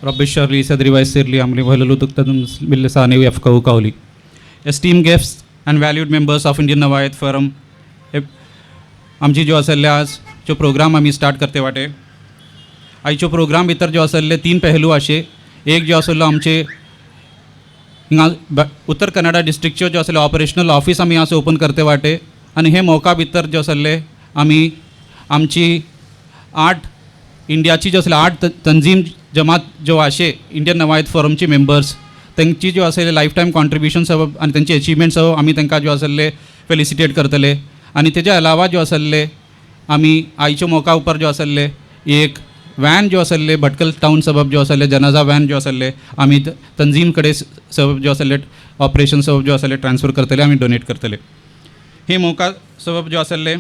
رب اشرح لي صدري ويسر لي امري واحلل عقدة من لساني يفقهوا قولي. Esteemed guests and valued members of Indian Nawayat Forum, आमची जो आसले आज जो प्रोग्राम आमी स्टार्ट करते वाटे, आयचो प्रोग्राम भितर जो आसले 3 पहलू आशे. एक जो आसलो आमचे हिंगा उत्तर कन्नडा डिस्ट्रिक्टचो जो आसले ऑपरेशनल ऑफिस आमी हांगासर ओपन करते वाटे, आनी हे मौका भितर जो आसले आमी आमची 8 इंडियाची जो आसले 8 तंजीम जमात जो आशे इंडियन नवायत फोरमची मेंबर्स तेंची जो आसले लायफ टायम कॉन्ट्रिब्युशन सबब आनी तेंची अचिवमेंट सबब आमी तांकां जो आसले फेलिसिटेट करतले. आनी तेज्या अलावा जो आसले आमी आयच्या मौका उपर जो आसले एक वॅन जो आसले भटकल टाउन सबब जो आसले जनाजा वॅन जो आसले आमी तंजीम कडेन सबब जो आसले ऑपरेशन सबब जो आसले ट्रान्सफर करतले, आमी डोनेट करतले. हे मौका सबब जो आसले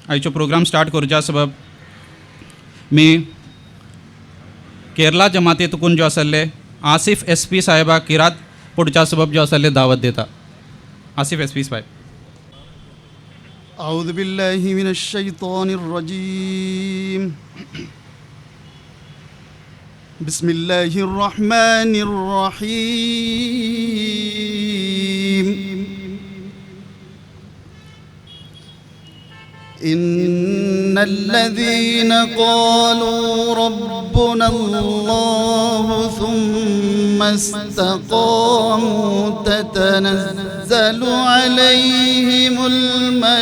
आयचो प्रोग्राम स्टार्ट करच्या सबब मी केरला जमातेतून जो आसले आसिफ SP साहेबाक किरात पुढच्या सबब जो आसले दावत देता. आसिफ SP साहेब. أعوذ بالله من الشيطان الرجيم. بسم الله الرحمن الرحيم. إن الذين قالوا ربنا الله ثم استقاموا تتنزل عليهم الملائكة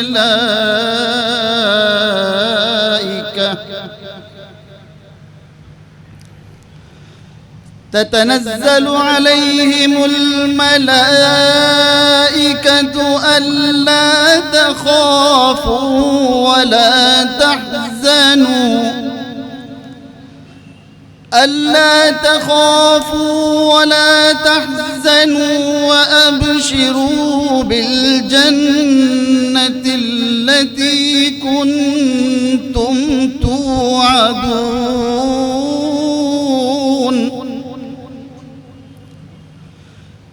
ألا تخافوا ولا تحزنوا وأبشروا بالجنة التي كنتم توعدون.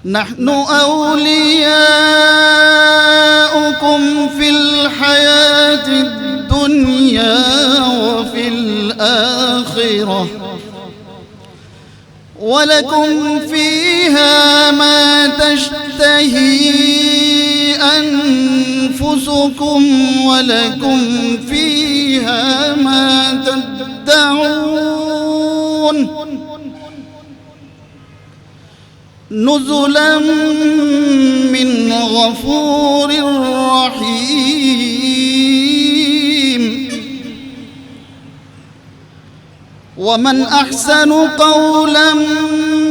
نحن أولياؤكم في الحياة الدنيا وفي الآخرة ولكم فيها ما تشتهي أنفسكم ولكم فيها ما تدعون. نزلا من غفور رحيم. ومن أحسن قولا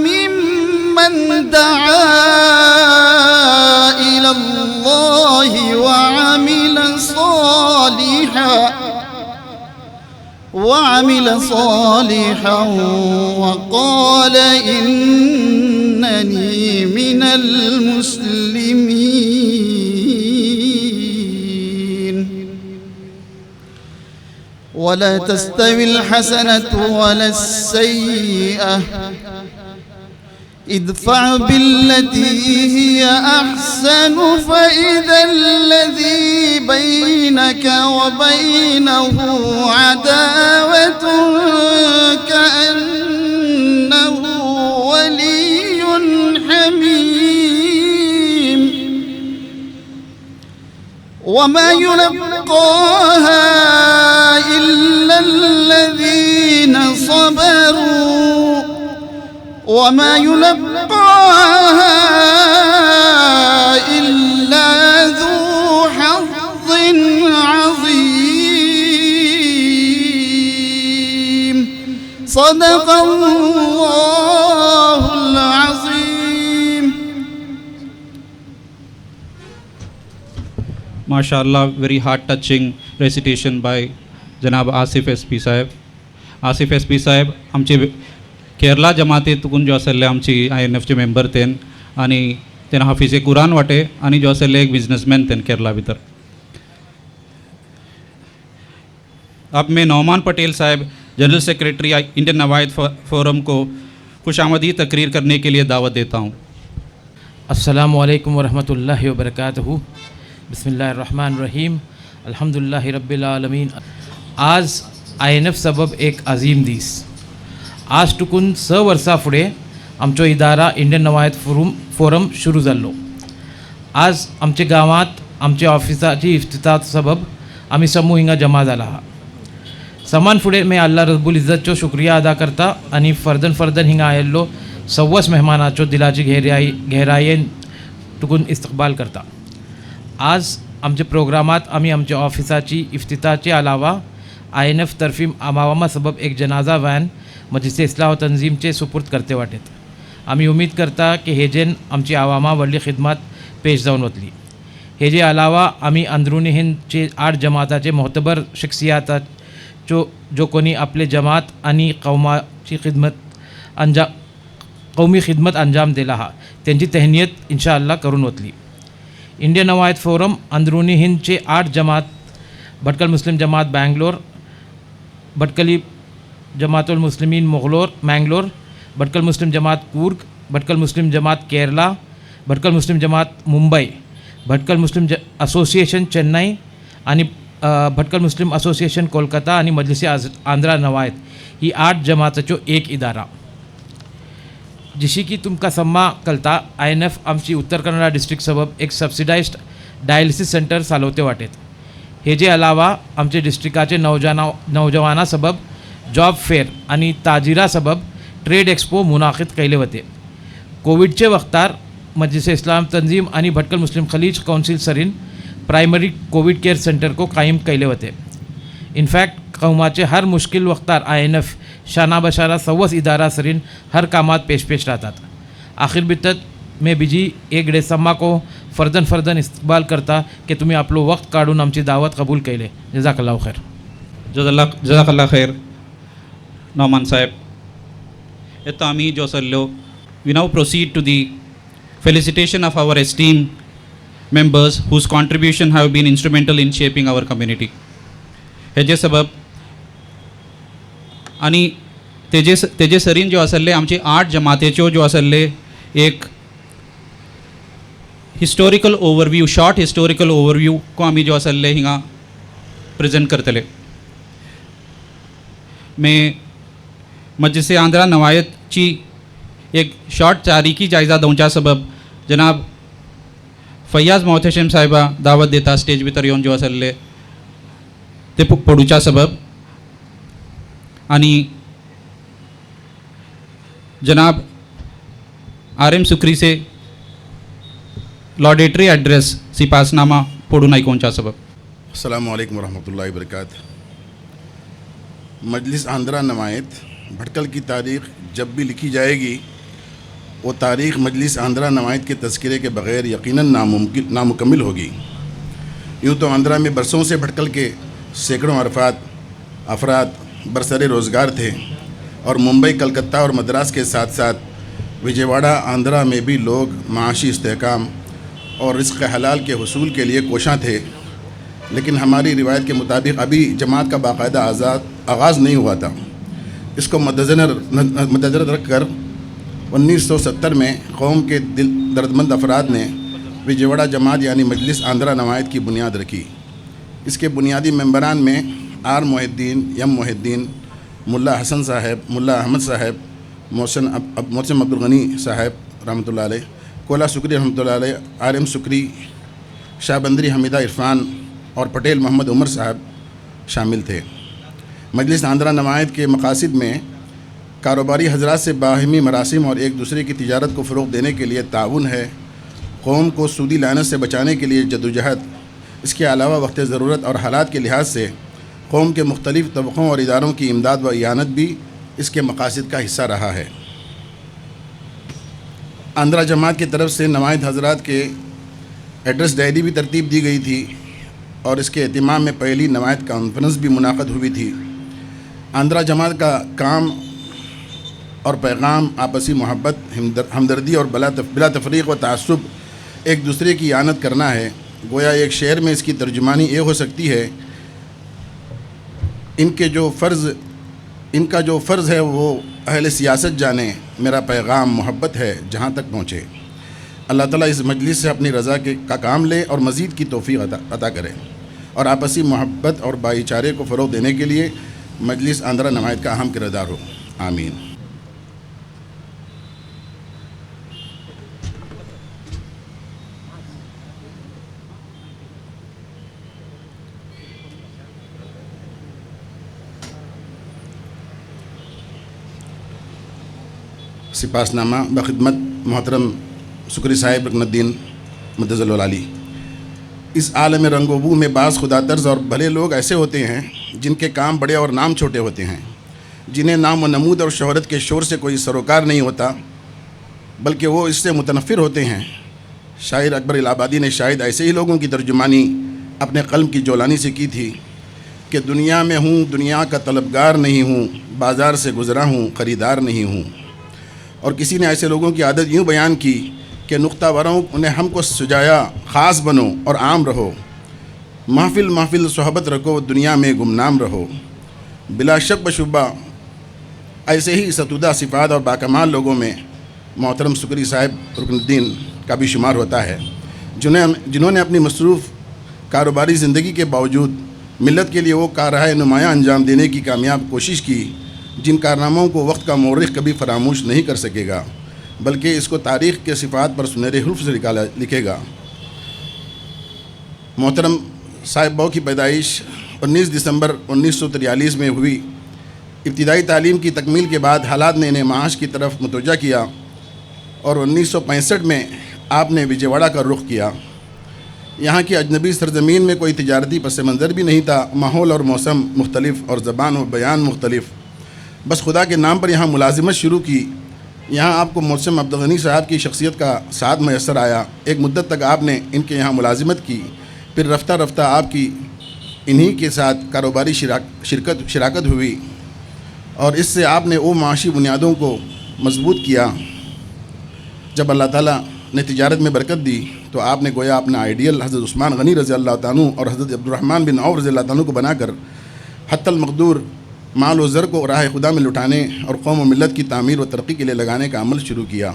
ممن دعا إلى الله وعمل صالحا وقال إنني من المسلمين. ولا تستوي الحسنة ولا السيئة ادفع بالتي هي أحسن فإذا الذي بينك وبينه عداوة كأنه ولي حميم. وما يلقاها إلا الذين صبروا وما يلقاها إلا ذو حظ عظيم. صدق الله العظيم. MashaAllah, very heart touching recitation by Janab Asif SP Saheb. Asif SP साहेब आमचे केरला जमातेतून जो आसले आमची INFचे मेंबर तेन आनी तेन हाफिजे कुरान वाटे आनी जो आसले एक बिजनेसमॅन तेन केरला भितर. अब मैं नौमान पटेल साहब जनरल सेक्रेटरी इंडियन नवायत फोरम को खुशामदी तकरीर करने के लिए दावत देता हूँ. अस्सलामु अलैकुम वरहमतुल्लाहि वबरकातुहू. बिस्मिल्लाहिर्रहमानिर्रहीम. अल्हम्दुलिल्लाहि रब्बिल आलमीन. आज INF सबब एक अजीम दीस. आज टुकून 6 वर्सां फुडें आमचो इदारा इंडियन नवायत फोरम सुरू जाल्लो. आज आमच्या गांवांत आमच्या ऑफिसाची इफ्तिताह सबब आमी समूह हिंगा जमा जाला आहा. समान फुडें मैं अल्लाह रब्बुल इज्जतचो शुक्रिया अदा करता आनी फर्दन हिंगा आयिल्लो सव्वस मेहमानाचो दिलाची गहरायेन टुकून इस्तकबाल करता. आज आमच्या प्रोग्रामात आमी आमच्या ऑफिसाची इफ्तिताचे अलावा INF तर्फी अमावमा सबब एक जनाजा वॅन मजलिस इस्लाह व तंजीमचे सुपुर्द करते वाटेत. आमी उमीद करता की हेजेन आमची आवामा व्हडली खिदमत पेश जावन वतली. हेजे अलावा आमी अंदरुनी हिंदचे 8 जमाताचे मोहतबर शख्सियाताच्यो जो कोणी आपले जमात आनी कौमी खिदमत अंजाम दिला हा त्यांची तहनीयत इंशाअल्लाह करून वतली. इंडियन नवायत फोरम अंदरूनी हिंदचे 8 जमात भटकल मुस्लिम जमात बैंगलोर, भटकली जमातुल मुस्लिमीन मैंगलोर, भटकल मुस्लिम जमात कूर्ग, भटकल मुस्लिम जमात केरला, भटकल मुस्लिम जमात मुंबई, भटकल मुस्लिम असोसिएशन चेन्नई आणि भटकल मुस्लिम असोसिएशन कोलकाता आणि मजलिस आंध्रा नवायत ही 8 जमाताच्यो एक इदारा. जशी की तुमकां सम्मा कळटा INF आमची उत्तर कन्नडा डिस्ट्रिक्ट सबब एक सबसिडाइज्ड डायलिसिस सेंटर चालवते वाटेत. हेजे अलावा आमचे डिस्ट्रिक्टाचे नौजवाना सबब जॉब फेअर आणि ताजिरा सबब ट्रेड एक्सपो मुनाकिद केले वते. कोविडचे वक्तार मजलिस इस्लाम तंजीम आणि भटकल मुस्लिम खलीज काउंसिल सरीन प्राइमरी कोविड केयर सेंटर को कायम केले वते. इनफैक्ट कौमाचे हर मुश्किल वक्तार INF शाना बशारा सव्वस इदारा सरीन हर कामात पेश राहतात. आखिर बितत मैं बिजी एक डे सम्मा को फर्दन इस्तकबाल करता कि तुम्ही आपलो वक्त काढून आमची दावत कबूल केले. जजाकल्लाहु खैर. जजाकल्ला खैर नौमान साहेब. येतो आमी जो सरलो we now proceed to the felicitation of our esteemed members whose contribution have been instrumental in shaping our community. हेजे सबब आणि तेजे सरीन जो आसले आमचे 8 जमातेच्यो जो आसले एक historical overview short historical overview को आमी जो आसले हिंगा प्रेजेंट करतले. मैं मजलिस आंध्रा नवायतची एक शॉर्ट तारीखी जायजा दोवच्या सबब जनाब फैयाज मोहतशम साहिबा दावत देता स्टेज भितर येवन जो आसले ते पडूच्या सबब आणि जनाब RM सुक्री से लॉडेटरी एड्रेस सिपासनामा पढ़ून आयकोवच्या सबब. अस्सलामु अलैकुम वरहमतुल्लाहि वबरकातुहू. मजलिस आंध्रा नवायत भटकल की तारीख़ जब भी लिखी जाएगी वो तारीख़ मजलिस आंध्रा नवायत के तज़किरे के बग़ैर यकीनन नामुकम्मिल होगी. यूँ तो आंध्रा में बरसों से भटकल के सैकड़ों अफराद बरसरे रोज़गार थे और मुंबई, कलकत्ता और मद्रास के साथ साथ विजयवाड़ा, आंध्रा में भी लोग माशी इस्तेहकाम और रिज़्क़ हलाल के हुसूल के लिए कोशां थे. लेकिन हमारी रिवायत के मुताबिक अभी जमात का बाकायदा आगाज़ नहीं हुआ था. इसको मद्देनज़र रखकर 1970 में कौम के दर्दमंद अफराद ने विजयवाड़ा जमात यानी मजलिस आंध्रा नवायत की बुनियाद रखी. इसके बुनियादी मेंबरान में R मोहिद्दीन, M मोहिद्दीन, मुल्ला हसन साहब, मुल्ला अहमद साहब, मोहसिन अब्दुल गनी साहब रहमतुल्लाह अलैह, कोला सुकरी रहमतुल्लाह अलैह, RM सुकरी, शाहबंदरी हमीदा इरफान और पटेल मोहम्मद उमर साहब शामिल थे. मजलिस आंध्रा नवायत के मकासद में कारोबारी हजरात से बाहिमी मरासिम और एक दूसरे की तिजारत को फ़रोग़ देने के लिए ताउन है. कौम को सूदी लानत से बचाने के लिए जद्दोजहद. इसके अलावा वक्त ज़रूरत और हालात के लिहाज से कौम के मुख्तलिफ़ तबक़ों और इदारों की इमदाद व इयानत भी इसके मकासद का हिस्सा रहा है. आंध्रा जमात की तरफ से नवायत हजरात के एड्रेस डायरी भी तरतीब दी गई थी और इसके एहतिमाम में पहली नवायत कॉन्फ्रेंस भी मुनाक़द हुई थी. आंध्रा जमात का काम और पैगाम आपसी मोहब्बत, हमदर्दी और बिला तफरीक़ व तअस्सुब एक दूसरे की इयानत करना है. गोया एक शेर में इसकी तर्जुमानी ये हो सकती है, इनका जो फ़र्ज़ है वो अहले सियासत जाने, मेरा पैगाम मोहब्बत है जहाँ तक पहुँचे. अल्लाह ताला इस मजलिस से अपनी रज़ा का काम ले और मज़ीद की तौफ़ीक़ अता करे और आपसी मोहब्बत और भाईचारे को फ़रोग़ देने के लिए मजलिस आंध्रा नवायत का अहम किरदार हो. आमीन. سپاسنامہ بخدمت محترم سکری صاحب رکن الدین مدظ العلی۔ اس عالم رنگ و بو میں بعض خدا طرز اور بھلے لوگ ایسے ہوتے ہیں جن کے کام بڑے اور نام چھوٹے ہوتے ہیں، جنہیں نام و نمود اور شہرت کے شور سے کوئی سروکار نہیں ہوتا بلکہ وہ اس سے متنفر ہوتے ہیں۔ شاعر اکبر الہ آبادی نے شاید ایسے ہی لوگوں کی ترجمانی اپنے قلم کی جولانی سے کی تھی کہ دنیا میں ہوں دنیا کا طلبگار نہیں ہوں، بازار سے گزرا ہوں خریدار نہیں ہوں۔ اور کسی نے ایسے لوگوں کی عادت یوں بیان کی کہ نقطہ وروں انہیں ہم کو سجایا، خاص بنو اور عام رہو، محفل محفل صحبت رکھو، دنیا میں گمنام رہو۔ بلا شک و شبہ ایسے ہی ستودہ صفات اور باکمال لوگوں میں محترم سکری صاحب رکن الدین کا بھی شمار ہوتا ہے، جنہوں نے اپنی مصروف کاروباری زندگی کے باوجود ملت کے لیے وہ کارہائے نمایاں انجام دینے کی کامیاب کوشش کی جن کارناموں کو وقت کا مورخ کبھی فراموش نہیں کر سکے گا، بلکہ اس کو تاریخ کے صفات پر سنہرے حروف سے لکھے گا۔ محترم صاحب بہو کی پیدائش 19 دسمبر 1943 میں ہوئی۔ ابتدائی تعلیم کی تکمیل کے بعد حالات نے انہیں معاش کی طرف متوجہ کیا اور 1965 میں آپ نے وجے واڑہ کا رخ کیا۔ یہاں کی اجنبی سرزمین میں کوئی تجارتی پس منظر بھی نہیں تھا، ماحول اور موسم مختلف اور زبان و بیان مختلف، بس خدا کے نام پر یہاں ملازمت شروع کی۔ یہاں آپ کو محسن عبدالغنی صاحب کی شخصیت کا ساتھ میسر آیا۔ ایک مدت تک آپ نے ان کے یہاں ملازمت کی، پھر رفتہ رفتہ آپ کی انہی کے ساتھ کاروباری شراکت ہوئی اور اس سے آپ نے وہ معاشی بنیادوں کو مضبوط کیا۔ جب اللہ تعالیٰ نے تجارت میں برکت دی تو آپ نے گویا اپنا آئیڈیل حضرت عثمان غنی رضی اللہ تعالیٰ اور حضرت عبدالرحمن بن عوف رضی اللہ تعالیٰ کو بنا کر حتی المقدور مال و زر کو راہ خدا میں لٹانے اور قوم و ملت کی تعمیر و ترقی کے لیے لگانے کا عمل شروع کیا۔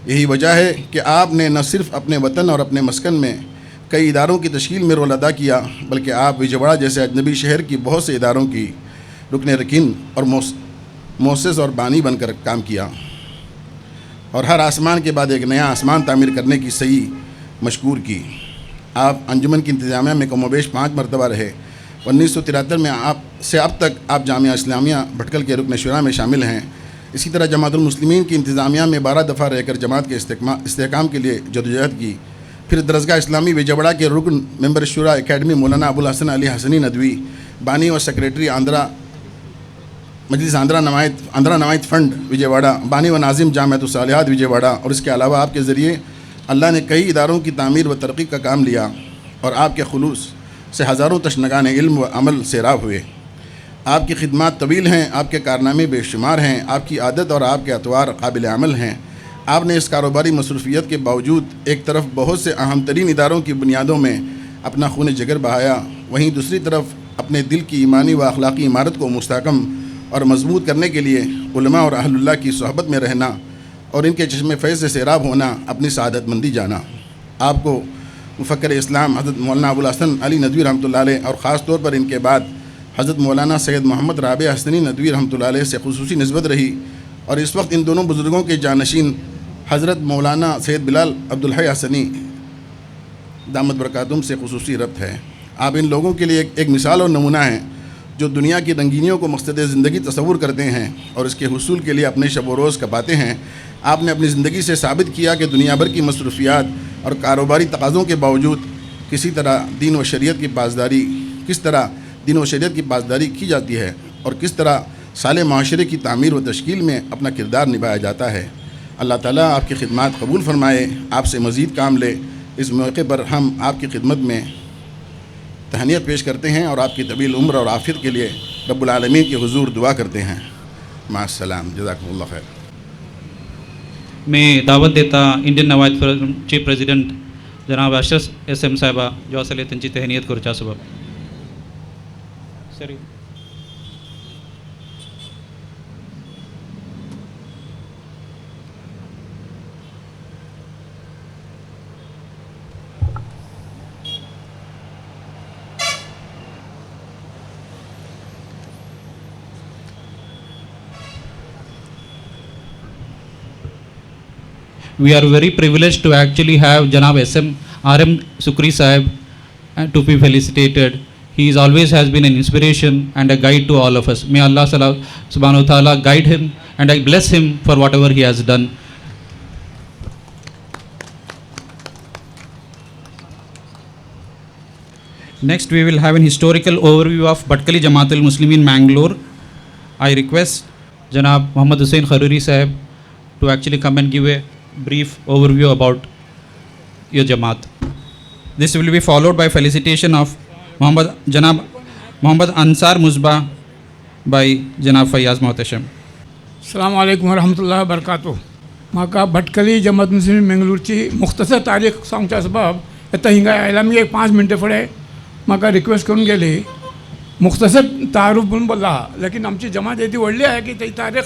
یہی وجہ ہے کہ آپ نے نہ صرف اپنے وطن اور اپنے مسکن میں کئی اداروں کی تشکیل میں رول ادا کیا، بلکہ آپ وجے واڑہ جیسے اجنبی شہر کی بہت سے اداروں کی رکن رکین اور مؤسس اور بانی بن کر کام کیا، اور ہر آسمان کے بعد ایک نیا آسمان تعمیر کرنے کی صحیح مشکور کی۔ آپ انجمن کی انتظامیہ میں کم و بیش 5 مرتبہ رہے۔ 1973 میں آپ سے اب تک آپ جامعہ اسلامیہ بھٹکل کے رکن شورا میں شامل ہیں۔ اسی طرح جماعت المسلمین کی انتظامیہ میں 12 دفعہ رہ کر جماعت کے استحکام کے لیے جدوجہد کی۔ پھر درسگاہ اسلامی وجے واڑہ کے رکن ممبر شورا اکیڈمی مولانا ابوالحسن علی حسنی ندوی، بانی و سیکریٹری مجلس آندھرا نمائت فنڈ وجے واڑہ، بانی و ناظم جامعۃ الصالحات وجے واڑہ، اور اس کے علاوہ آپ کے ذریعے اللہ نے کئی اداروں کی تعمیر و ترقی کا کام لیا اور آپ کے خلوص سے ہزاروں تشنگان علم و عمل سیراب ہوئے۔ آپ کی خدمات طویل ہیں، آپ کے کارنامے بے شمار ہیں، آپ کی عادت اور آپ کے اطوار قابل عمل ہیں۔ آپ نے اس کاروباری مصروفیت کے باوجود ایک طرف بہت سے اہم ترین اداروں کی بنیادوں میں اپنا خون جگر بہایا، وہیں دوسری طرف اپنے دل کی ایمانی و اخلاقی عمارت کو مستحکم اور مضبوط کرنے کے لیے علماء اور اہل اللہ کی صحبت میں رہنا اور ان کے چشم فیض سے سیراب ہونا اپنی سعادت مندی جانا۔ آپ کو مفکر اسلام حضرت مولانا ابوالحسن علی ندوی رحمۃ اللہ علیہ اور خاص طور پر ان کے بعد حضرت مولانا سید محمد رابع حسنی ندوی رحمۃ اللہ علیہ سے خصوصی نسبت رہی، اور اس وقت ان دونوں بزرگوں کے جانشین حضرت مولانا سید بلال عبدالحی حسنی دامت برکاتہم سے خصوصی ربط ہے۔ آپ ان لوگوں کے لیے ایک مثال اور نمونہ ہیں جو دنیا کی رنگینیوں کو مقصد زندگی تصور کرتے ہیں اور اس کے حصول کے لیے اپنے شب و روز کپاتے ہیں۔ آپ نے اپنی زندگی سے ثابت کیا کہ دنیا بھر کی مصروفیات اور کاروباری تقاضوں کے باوجود کس طرح دین و شریعت کی پاسداری کی جاتی ہے اور کس طرح صالح معاشرے کی تعمیر و تشکیل میں اپنا کردار نبھایا جاتا ہے۔ اللہ تعالیٰ آپ کی خدمات قبول فرمائے، آپ سے مزید کام لے۔ اس موقع پر ہم آپ کی خدمت میں تہنیت پیش کرتے ہیں اور آپ کی طویل عمر اور عافیت کے لیے رب العالمین کے حضور دعا کرتے ہیں۔ مع السلام، جزاکم اللہ خیر۔ میں دعوت دیتا इंडियन नवायत फोरम चे प्रेसिडेंट जनाब अशरफ SM साहेबा जो असले त्यांची तहनीयत करच्या सबब sir. We are very privileged to actually have Janab RM Sukri Sahib to be felicitated. He always has been an inspiration and a guide to all of us. May Allah subhanahu wa ta'ala guide him and I bless him for whatever he has done. Next, we will have an historical overview of Bhatkali Jamaat al-Muslimin Mangalore. I request Janab Muhammad Hussain Kharuri Sahib to actually come and give a brief overview about your Jamaat. This will be followed by felicitation of Janab Muhammad Ansar Musbah by Janab Fayyaz Muhtasham. अस्सलाम वालेकुम वरहमतुल्लाहि वबरकातुह. म्हाका भटकली जमात मुस्लिम मंगळूरची मुख्तसर तारीख सांगच्या सबब येता हिंगा आयला मी एक 5 मिनटां फुडें म्हाका रिक्वेस्ट करून गेली मुख्तसर तारुफ म्हणून बोलला हा, लेकिन आमची जमात येदी व्हडली आहे की ती तारीख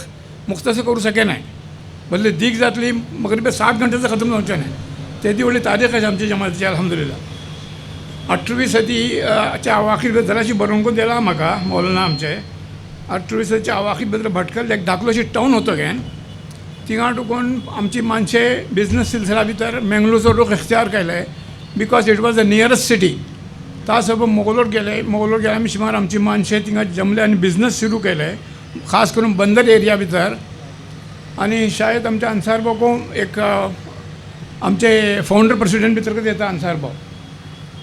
मुख्तसर करू शके नाही. भले दीग जातली मगरिबे 7 घंटेचं खतम जावचें नाही. तेदी व्हडली तारीख आहे आमची जमातीची अल्हम्दुलिल्लाह. 18वी सदीच्या अवाखीर जराशी बरोवंकूच दिला म्हाका मौलाना आमचे. 18वी सदीच्या अवाखीर भितर भटकल एक धाकलोशी टावन होतो घेन थिंगा टुकून आमची माणसे बिझनस सिलसिला भितर मेंगलोरचो रूख इख्तियार केले because it was the nearest city. ता सबब मोगलोर गेले आमी शिमार आमची माणसे थिंगा जमले आनी बिझनस सुरू केले खास करून बंदर एरिया भितर. आनी शायद आमच्या अन्सार भाऊ एक आमचे फाउंडर प्रेसिडेंट भितर येता अन्सार भाऊ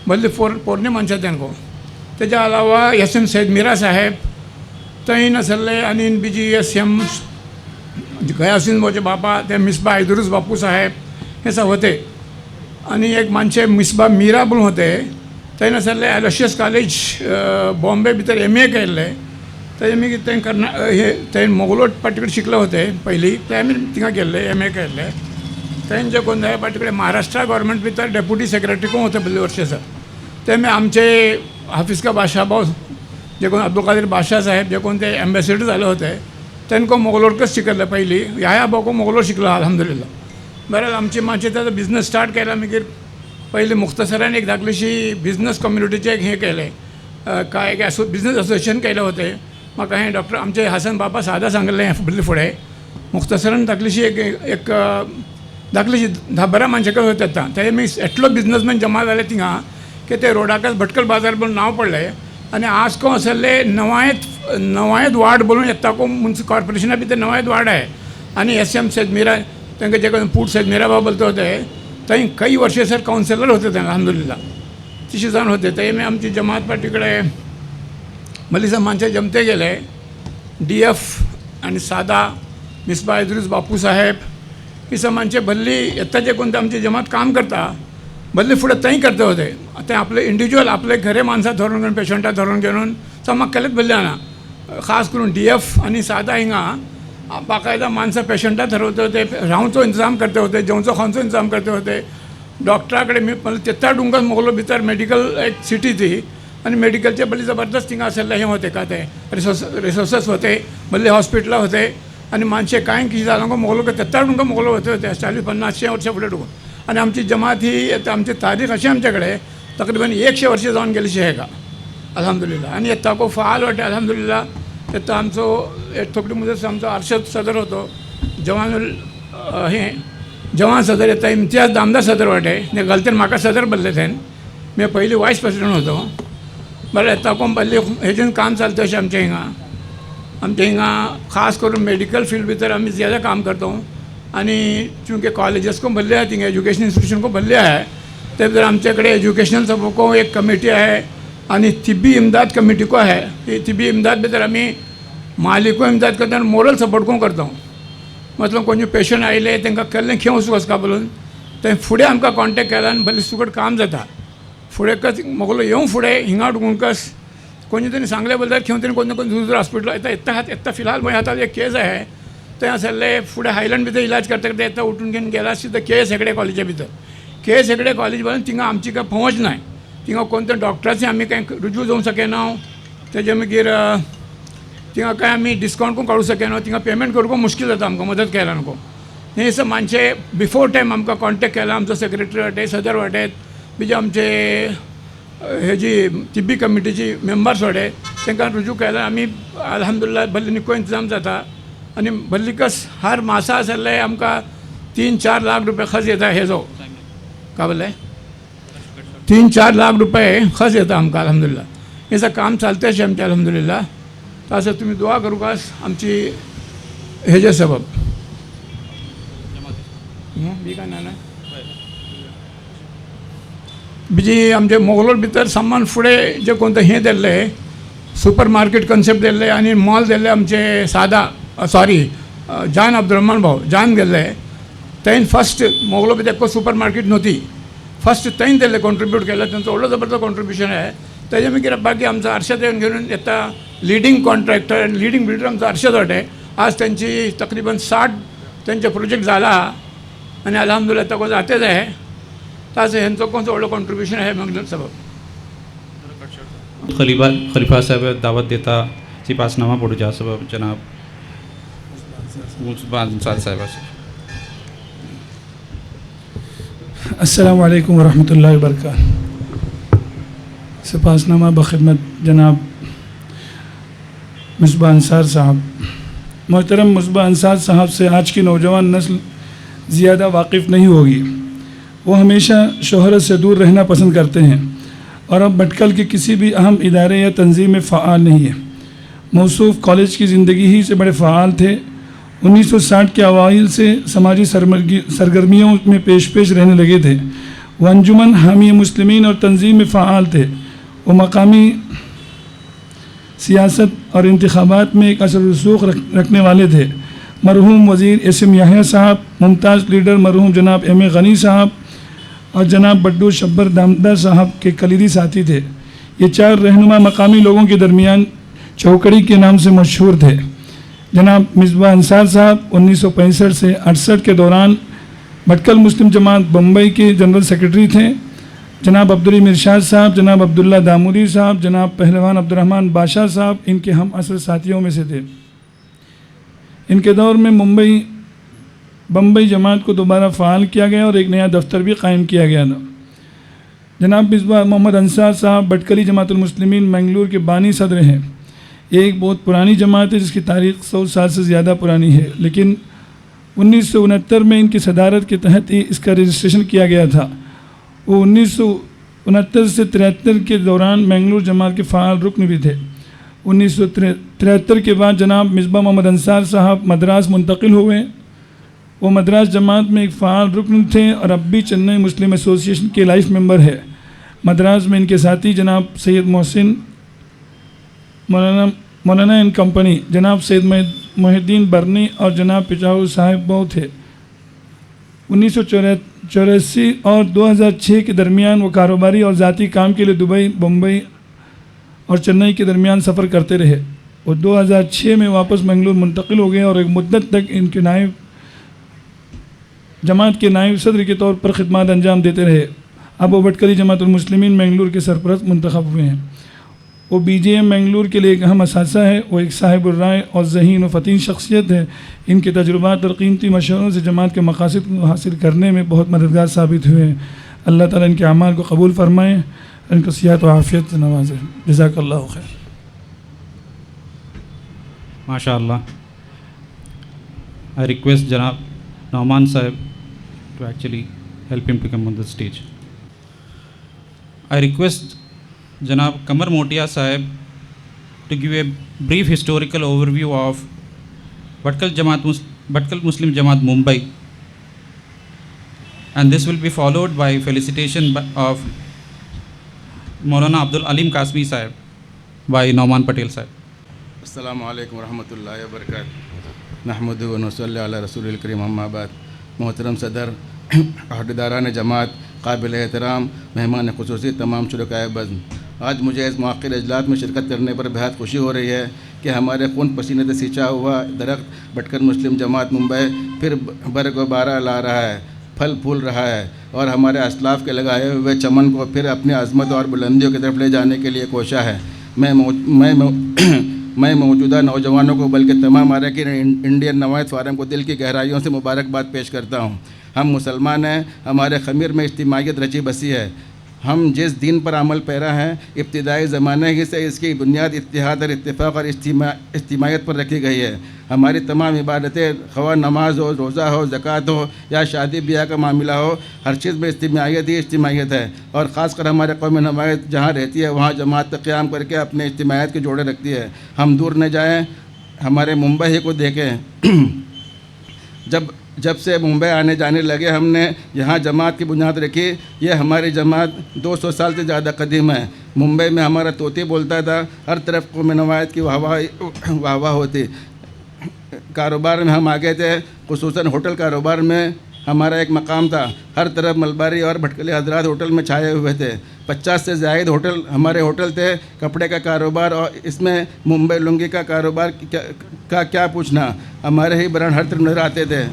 भले पोरणे मनशां तेंको. तेज्या अलावा एस.एम. सैद मीरा साहेब थंय नासले आनी बीजी एस.एम. गयासीन मोजे बापा ते मिसबा इदरूस बापू साहेब हे सब होते. आनी एक माणसे मिसबा मीरा म्हणून होते थंय नासले एलोशियस कॉलेज बॉम्बे भितर M.A. केल्ले. थंय मी थंय थंय मोगलोट पाटी शिकले होते पयलीं ते आमी थिंगा गेल्ले M.A. केल्ले. थंय जे कोण पाटी महाराष्ट्र गव्हर्मेंट भितर डेप्युटी सेक्रेटरी कोण होते पयलीं वर्षे सर ते मी आमचे हाफिज का बादशाह भाऊ जे कोण अब्दुल कादिर बादशाह साहेब जे कोण ते एम्बेसिडर झाले होते त्यांको मोगलोरकच शिकले पयलीं. ह्या भाऊ मोगलोर शिकला अल्हम्दुलिल्लाह. बरें आमची मातशें ताजो बिझनस स्टार्ट केला मागीर पयलीं मुख्तसरान एक धाकलीशी बिझनस कम्युनिटीचे एक हें केलें काय एक बिझनस असोसिएशन केले होते. म्हाका हें डॉक्टर आमचे हसन बाबा सादा सांगलें हें फुडें मुख्तसरान धाकलीशी एक धाकलीशी 10-12 माणसां होते येता ते मी एटलो बिझनसमॅन जमा जाले थिंगा की ते रोडाकच भटकल बाजार म्हणून नांव पडलें. आनी आज को असले नवायत वार्ड बोलून येता को म्युनिसिपल कॉर्पोरेशना भितर नवायत वार्ड आहे. आनी एस.एम. सैद मीरा तांकां जे कोण पूट सैद मीरा बाबा बोलते होते थंय कई वर्षे सर काउन्सिलर होते ते अल्हम्दुलिल्लाह. तशें जावन होते थंय मी आमची जमात पार्टी कडेन मलिसा माणसे जमते गेले DF आनी सादा मिसबा इदरूस बापू साहेब ही सब माणसे भल्ली येता जे कोण आमची जमात काम करता भल्ली फुडें थंय करते होते. ते आपले इंडिव्हिज्युअल आपले खरे माणसां धरून घेवन पेशंटां धरून घेवन चमक केलेच भल्ली हांगा खास करून DF आनी सादा हिंगा बाकायदा माणसं पेशंटां ठरवते होते रावचो इंतजाम करते होते जेवचो खावचो इंतजाम करते होते. डॉक्टरा कडेन मी तेत्ता डुंगर मोगलो भितर मेडिकल एक सिटी ती आनी मेडिकलचे भले जबरदस्त थिंगा आसले हे होते का ते रिसोर्सेस होते भले हॉस्पिटलां होते. आनी माणसे कांय कितें जालां गो मोगलो तेत्ता डुंगर मोगलो होते 40-50 वर्सां फुडें डुकून. आनी आमची जमात ही आमची तारीख अशी आमचे कडेन तकरीबन 100 वर्सां जावन गेलीशी हे का अल्हम्दुलिल्लाह. आनी येता को फाल वाटे अल्हम्दुलिल्लाह. येता आमचो एक थोडी मुदत आमचो अर्शद सदर होतो जवान सदर येता इम्तियाज दामदार सदर वाटे ते गलतेन म्हाका सदर बदले थंय मी पयलीं वायस प्रेसिडेंट होतो. बरें येता कोण पयलीं हेजेन काम चलता अशें आमचे हिंगा खास करून मेडिकल फील्ड भितर आमी ज्यादा काम करता. आनी चूंकि कॉलेजेस को भरले आहे थिंगा एजुकेशन इंस्टिट्यूशन को भरले आहे ते भितर आमचे कडेन एजुकेशनल सबको को एक कमिटी आहे आनी तिब्बी इमदाद कमिटी को आहे. ती तिब्बी इमदाद भितर आमी मालिको इमदाद करता आनी मोरल सपोर्ट को करता. मतलब कोणी पेशंट आयले तांकां केल्लें खेळ वचूं वचका बोलून थंय फुडें आमकां कॉन्टेक्ट केला आनी भले सुकट काम जाता. फुडें कस मोगलो येवं फुडें हिंगा डुकून कस कोणी तरी सांगले बोलतात खेळून तरी कोणी दुसरं हॉस्पिटल येता फिलहाल माझ्या हातात एक केस आहे ते असले फुडें हायलँड भितर इलाज करता करता येता उठून घेवन गेला सिद्धा KS हेगडे कॉलेजा भितर. KS हेगडे कॉलेज बोलून थिंगा आमची काय पहुंच नाही. थिंगा कोणत्या डॉक्टराची आमी काय रुजू जावंक सकेना. तेजे मागीर थिंगा काय आमी डिस्कावंट कोण काडूं सकेना. थिंगा पेमेंट करूंक मुश्कील जाता आमकां मदत केला नको. हे सब माणसे बिफोर टायम आमकां कॉन्टेक्ट केला आमचो सेक्रेटरी वाटे सदर वाटे बीजे आमचे हेजी तिब्बी कमिटीची मेंबर्स वाटे तांकां रुजू केला. आमी अल्हम्दुलिल्लाह भले निको इंतजाम जाता आनी भल्ली कस हर मासा आसले आमकां 3-4 लाख रुपये खर्च येता हेजो का बोले 3-4 लाख रुपये खर्च येता आमकां अल्हम्दुलिल्लाह. हेचं काम चालते अशें आमचें अल्हम्दुलिल्लाह. तर असं तुम्ही दुआ करूकास आमची हेजे सबब बी काय ना बीजी आमचे मोगलोर भितर सामान फुडें जे कोणतं हे दिल्ले सुपर मार्केट कन्सेप्ट दिल्ले आनी मॉल दिल्ले आमचे सादा जान अब्दुरहमान भाऊ जान गेल्ले तेन फर्स्ट मोगलो भितर एकको सुपर मार्केट नव्हती फर्स्ट तेन दिल्ले कॉन्ट्रीब्यूट केलं त्यांचं व्हडलो जबरदस्त कॉन्ट्रीब्युशन आहे तेजे मागीर बाकी आमचो अर्शद घेऊन येता लिडिंग कॉन्ट्रॅक्टर आनी लिडिंग बिल्डर आमचो अर्शद वाटे आज त्यांची तकरीबन 60 त्यांचे प्रोजेक्ट झाला आणि अल्हम्दुलिल्लाह तको जातेच आहे तासे ह्यांचं कोणतं व्हडलो कॉन्ट्रीब्युशन आहे मंगलोर सबब खलीफा साहब दावत देता ची पासनामा पढ़ू जा सबब जनाब मुस्बान अंसार साहब अस्सलाम वालेकुम वरहमतुल्लाहि वबरकातुहू। सपासनामा बखिदमत जनाब मुस्बा अंसार साहब। मोहतरम मुस्बा अंसार साहब से आज की नौजवान नस्ल ज़्यादा वाकिफ़ नहीं होगी। वो हमेशा शोहरत से दूर रहना पसंद करते हैं और अब भटकल के किसी भी अहम इदारे या तंजीम में फ़ाल नहीं है। मौसूफ़ कॉलेज की ज़िंदगी ही से बड़े फ़ाल थे। 1960 के अवाइल से समाजी सरगर्मियों में पेश रहने लगे थे। वो अंजुमन हामी मुस्लिमीन और तंजीम में फ़ाल थे। वो मकामी सियासत और इंतखाबात में एक असर रसूख रखने वाले थे। मरहूम वज़ीर एसएम याहिया साहब, मुमताज़ लीडर मरहूम जनाब एम ए गनी साहब और जनाब बड्डू शब्बर दामदा साहब के कलीदी साथी थे। ये 4 रहनुमा मकामी लोगों के दरमियान चौकड़ी के नाम से मशहूर थे। जनाब मिसबा अंसार साहब 1965 से 68 के दौरान भटकल मुस्लिम जमात बम्बई के जनरल सेक्रेटरी थे। जनाब अब्दुल मिरशाद साहब, जनाब अब्दुल्ला दामूदी साहब, जनाब पहलवान अब्दुर्रहमान बादशाह साहब इनके हम असर साथियों में से थे। इनके दौर में बम्बई जमात को दोबारा फ़ाल किया गया और एक नया दफ्तर भी कायम किया गया था। जनाब मिसबा मोहम्मद अंसार साहब भटकली जमातुल मुस्लिमीन मंगलूर के बानी सदर हैं। ये एक बहुत पुरानी जमात है जिसकी तारीख़ 100 साल से ज़्यादा पुरानी है, लेकिन 1969 में इनकी सदारत के तहत ही इसका रजिस्ट्रेशन किया गया था। वो 1969 से 73 के दौरान मंगलूर जमात के फ़ाल रुकन भी थे। 1973 के बाद जनाब मिसबा मोहम्मद अंसार साहब मद्रास मुंतकिल हुए। वो मद्रास जमात में एक फ़ाल रुकन थे और अब भी चेन्नई मुस्लिम एसोसिएशन के लाइफ मेंबर है। मद्रास में इनके साथी जनाब सैयद मोहसिन मौलाना एंड कंपनी, जनाब सैयद मोहिद्दीन बरनी और जनाब पिचाऊ साहब बहुत थे। 1984 और 2006 के दरमियान वो कारोबारी और ज़ाती काम के लिए दुबई, बम्बई और चेन्नई के दरमियान सफ़र करते रहे। वो 2006 में वापस मंगलूर मुंतकिल हो गए और एक मुद्दत तक इनके जमात के नायब सदर के तौर पर खिदमत अंजाम देते रहे। अब वो भटकली जमातुल मुस्लिमीन मंगलूर के सरपरस्त मुंतखब हुए हैं। वो BJM मंगलूर के लिए एक अहम असासा है। वो एक साहिबुर राय और ज़हीन व फ़तीन शख्सियत है। इनके तजुर्बात और क़ीमती मशवरों से जमात के मकासद को हासिल करने में बहुत मददगार साबित हुए हैं। अल्लाह ताला इनके अमाल को कबूल फरमाएँ, इनको सियात व आफ़ियत से नवाज़ें। जज़ाकल्लाहु खैर। माशाअल्लाह। I request Janab Nauman Sahib to actually help him to come on the stage. I request Janab Kamar Motia Sahib to give a brief historical overview of Bhatkal Muslim Jamaat Mumbai, and this will be followed by felicitation of Maulana Abdul Alim Kasmi Sahib by Nauman Patel Sahib. अस्सलामु अलैकुम वरहमतुल्लाहि वबरकातुहू। नहमदुहु व नसल्ली अला रसूलिल करीम, अम्मा बाद। मोहतरम सदर, अहदेदारान जमात, काबिल एहतराम मेहमान ख़ुसूसी, तमाम शुरकाए बज़्म, आज मुझे इस मौक़िल इजलास में शिरकत करने पर बेहद खुशी हो रही है कि हमारे खून पसीने से सिंचा हुआ दरख्त भटकल मुस्लिम जमात मुंबई फिर बरग व बारा ला रहा है, फल फूल रहा है और हमारे असलाफ़ के लगाए हुए चमन को फिर अपनी अज़मत और बुलंदियों की तरफ ले जाने के लिए कोशा है। मैं मौजूदा नौजवानों को बल्कि तमाम अरकान इंडियन नवायत फ़ोरम को दिल की गहराइयों से मुबारकबाद पेश करता हूँ। हम मुसलमान हैं, हमारे ख़मीर में इज्तिमाइयत रची बसी है। हम जिस दीन पर अमल पैरा हैं, इब्तिदाई ज़माने ही से इसकी बुनियाद इत्तिहाद और इत्तिफ़ाक़ और इज्तिमाइयत पर रखी गई है। हमारी तमाम इबादतें, ख़वा नमाज हो, रोज़ा हो, ज़कात हो या शादी ब्याह का मामला हो, हर चीज़ में इज्तिमाइयत ही इज्तिमाइयत है। और ख़ासकर हमारे कौम नवायत जहाँ रहती है वहाँ जमात क़याम करके अपने इज्तिमाइयत के जोड़े रखती है। हम दूर न जाएँ ہمارے ممبئی کو دیکھیں، جب سے ممبئی آنے جانے لگے ہم نے یہاں جماعت کی بنیاد رکھی. یہ ہماری جماعت 200 سال سے زیادہ قدیم ہے. ممبئی میں ہمارا طوطی بولتا تھا، ہر طرف قوم نوایت کی واہ واہ ہوتی. کاروبار میں ہم آگے تھے، خصوصاً ہوٹل کاروبار میں ہمارا ایک مقام تھا. ہر طرف ملباری اور بھٹکلے حضرات ہوٹل میں چھائے ہوئے تھے. 50 سے زائد ہوٹل ہمارے ہوٹل تھے. کپڑے کا کاروبار، اور اس میں ممبئی لنگی کا کاروبار کا کیا پوچھنا. ہمارے ہی برانڈ ہر طرف نظر آتے تھے.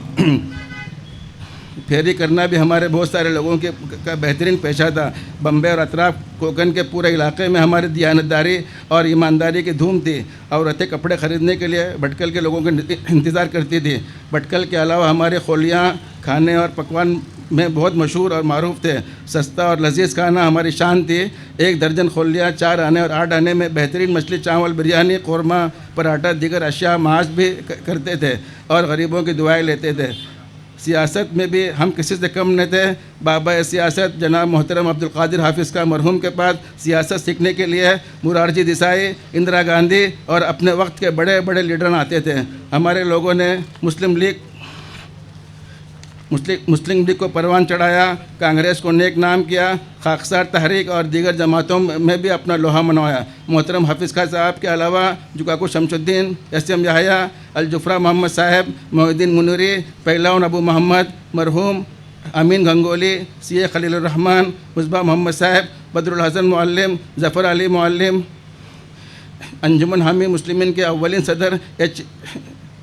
پھیری کرنا بھی ہمارے بہت سارے لوگوں کا بہترین پیشہ تھا. بمبئی اور اطراف کوکن کے پورے علاقے میں ہماری دیانتداری اور ایمانداری کی دھوم تھی. عورتیں کپڑے خریدنے کے لیے بھٹکل کے لوگوں کا انتظار کرتی تھی. بھٹکل کے علاوہ ہمارے خولیاں کھانے اور پکوان میں بہت مشہور اور معروف تھے. سستا اور لذیذ کھانا ہماری شان تھی. 1 درجن خولیاں 4 آنے اور 8 آنے میں بہترین مچھلی چاول، بریانی، قورمہ، پراٹھا، دیگر اشیاء معاش بھی کرتے تھے اور غریبوں کی دعائیں لیتے تھے. سیاست میں بھی ہم کسی سے کم نہ تھے. بابا سیاست جناب محترم عبدالقادر حافظ کا مرحوم کے پاس سیاست سیکھنے کے لیے مورارجی دیسائی، اندرا گاندھی اور اپنے وقت کے بڑے بڑے لیڈران آتے تھے. ہمارے لوگوں نے مسلم لیگ کو پروان چڑھایا، کانگریس کو نیک نام کیا، خاکسار تحریک اور دیگر جماعتوں میں بھی اپنا لوہا منوایا. محترم حافظ خان صاحب کے علاوہ جکاکو شمس الدین، SM یحییٰ، الجفرا محمد صاحب، محی الدین منیری، پہلاون ابو محمد، مرحوم امین گنگولی، CA خلیل الرحمن، مصباح محمد صاحب، بدر الحسن معلم، ظفر علی معلم، انجمن حامی مسلمین کے اولین صدر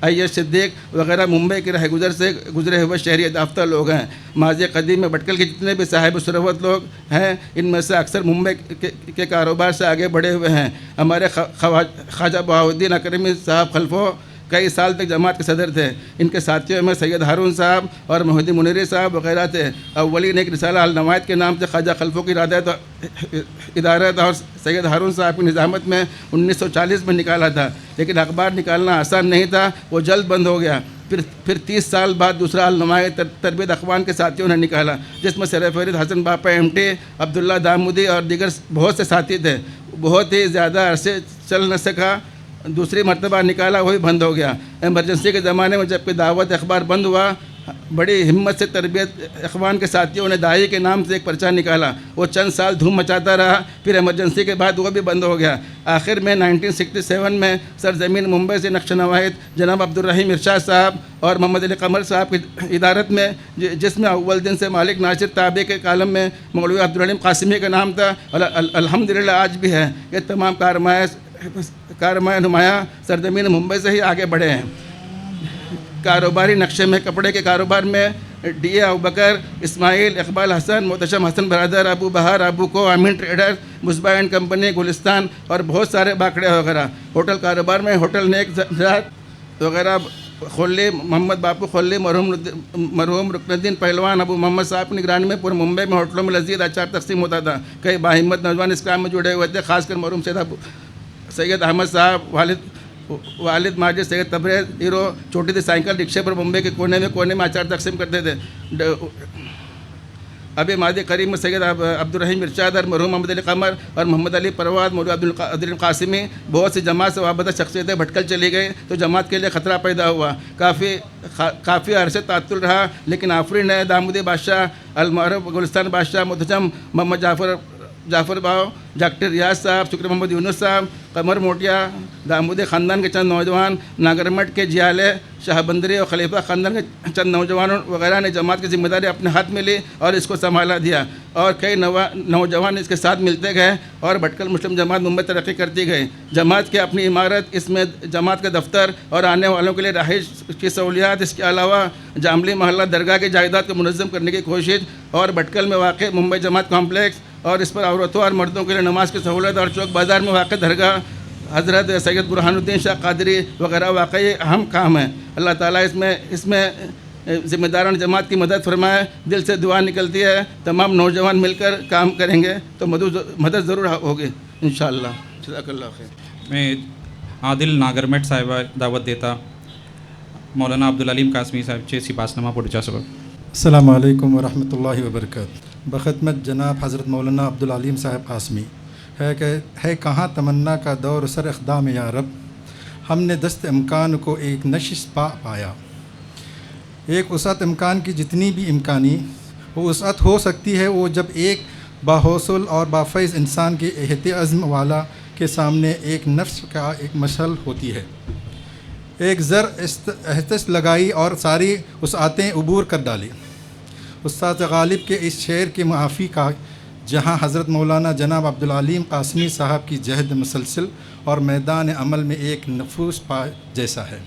IS صدیق وغیرہ ممبئی کے رہ گزر سے گزرے ہوئے شہریت یافتہ لوگ ہیں. ماضی قدیم میں بھٹکل کے جتنے بھی صاحب ثروت لوگ ہیں، ان میں سے اکثر ممبئی کے کاروبار سے آگے بڑھے ہوئے ہیں. ہمارے خواجہ بہاؤالدین اکرمی صاحب خلفو کئی سال تک جماعت کے صدر تھے. ان کے ساتھیوں میں سید ہارون صاحب اور محی الدین منیری صاحب وغیرہ تھے. اولین ایک رسالہ النوایت کے نام سے خواجہ خلفو کی ادارت اور سید ہارون صاحب کی نظامت میں 1940 میں نکالا تھا، لیکن اخبار نکالنا آسان نہیں تھا، وہ جلد بند ہو گیا. پھر 30 سال بعد دوسرا النوایت تربیت اخوان کے ساتھیوں نے نکالا، جس میں سرفرید حسن باپا MT، عبداللہ دامودی اور دیگر بہت سے ساتھی تھے. بہت ہی زیادہ عرصے چل نہ سکا. دوسری مرتبہ نکالا، وہی بند ہو گیا. ایمرجنسی کے زمانے میں جب کہ دعوت اخبار بند ہوا، بڑی ہمت سے تربیت اخوان کے ساتھیوں نے داعی کے نام سے ایک پرچہ نکالا. وہ چند سال دھوم مچاتا رہا، پھر ایمرجنسی کے بعد وہ بھی بند ہو گیا. آخر میں 1967 میں سرزمین ممبئی سے نقش نواحد جناب عبدالرحیم ارشاد صاحب اور محمد علی قمر صاحب کی ادارت میں، جس میں اول دن سے مالک ناصر تابع کے کالم میں مولوی عبدالعلیم قاسمی کا نام تھا، الحمدللہ آج بھی ہے. یہ تمام کارمائے نمایاں سرزمین ممبئی سے ہی آگے بڑھے ہیں. کاروباری نقشے میں کپڑے کے کاروبار میں DA ابوبکر، اسماعیل، اقبال حسن، محتشم حسن برادر، ابو بہار، ابو کو، امین ٹریڈر، مصباح اینڈ کمپنی، گلستان اور بہت سارے باکڑے وغیرہ. ہوٹل کاروبار میں ہوٹل نیک ذات وغیرہ، خلی محمد باپو خلی، مرحوم رکن الدین پہلوان، ابو محمد صاحب کی نگرانی میں پورے ممبئی میں ہوٹلوں میں لذیذ اچار تقسیم ہوتا تھا. کئی باہمت نوجوان اسلام میں جڑے ہوئے تھے، خاص کر مرحوم سید احمد صاحب، والد ماجد سید تبریز ہیرو چھوٹی سی سائیکل رکشے پر ممبئی کے کونے میں اچار تقسیم کرتے تھے. ابھی ماضی قریب میں سید عبدالرحیم ارشاد اور مرحوم محمد علی قمر اور محمد علی پرواد، مولوی عبدالعلیم قاسمی، بہت سی جماعت سے وابستہ شخصیتیں بھٹکل چلی گئی تو جماعت کے لیے خطرہ پیدا ہوا. کافی عرصے تعطل رہا، لیکن آفرین ہے دامودی بادشاہ، المعروف گلستان بادشاہ، محتشم محمد جعفر باؤ، ڈاکٹر ریاض صاحب، شکر محمد یونس صاحب، قمر موٹیا، دامودی خاندان کے چند نوجوان، ناگرمٹ کے جیالے، شاہ بندری اور خلیفہ خاندان کے چند نوجوانوں وغیرہ نے جماعت کی ذمہ داری اپنے ہاتھ میں لی اور اس کو سنبھالا دیا، اور کئی نوجوان اس کے ساتھ ملتے گئے اور بھٹکل مسلم جماعت ممبئی ترقی کرتی گئی. جماعت کی اپنی عمارت، اس میں جماعت کا دفتر اور آنے والوں کے لیے رہائش کی سہولیات، اس کے علاوہ جاملی محلہ درگاہ کی جائیداد کو منظم کرنے کی کوشش، اور بھٹکل میں واقع ممبئی جماعت کمپلیکس اور اس پر عورتوں اور مردوں کے لیے نماز کی سہولت، اور چوک بازار میں واقع درگاہ حضرت سید برہان الدین شاہ قادری وغیرہ واقعی اہم کام ہیں. اللہ تعالیٰ اس میں ذمہ داران جماعت کی مدد فرمائے. دل سے دعا نکلتی ہے، تمام نوجوان مل کر کام کریں گے تو مدد ضرور ہوگی انشاءاللہ. جزاک اللہ خیر. میں عادل ناگرمٹ صاحبہ دعوت دیتا مولانا عبدالعلیم قاسمی صاحب چه سپاسنامہ پڑھا سبق. السلام علیکم ورحمۃ اللہ وبرکاتہ. بخدمت جناب حضرت مولانا عبدالعلیم صاحب قاسمی ہے کہاں تمنا کا دور سر اقدام یا رب، ہم نے دست امکان کو ایک نشست پایا. ایک وسعت امکان کی جتنی بھی امکانی وہ وسعت ہو سکتی ہے وہ جب ایک باحوصل اور بافیض انسان کے عہد عزم والا کے سامنے ایک نفس کا ایک مشعل ہوتی ہے. ایک زر احتس لگائی اور ساری وسعتیں عبور کر ڈالی. استاد غالب کے اس شعر کے معافی کا جہاں حضرت مولانا جناب عبدالعلیم قاسمی صاحب کی جہد مسلسل اور میدان عمل میں ایک نفوس پا جیسا ہے.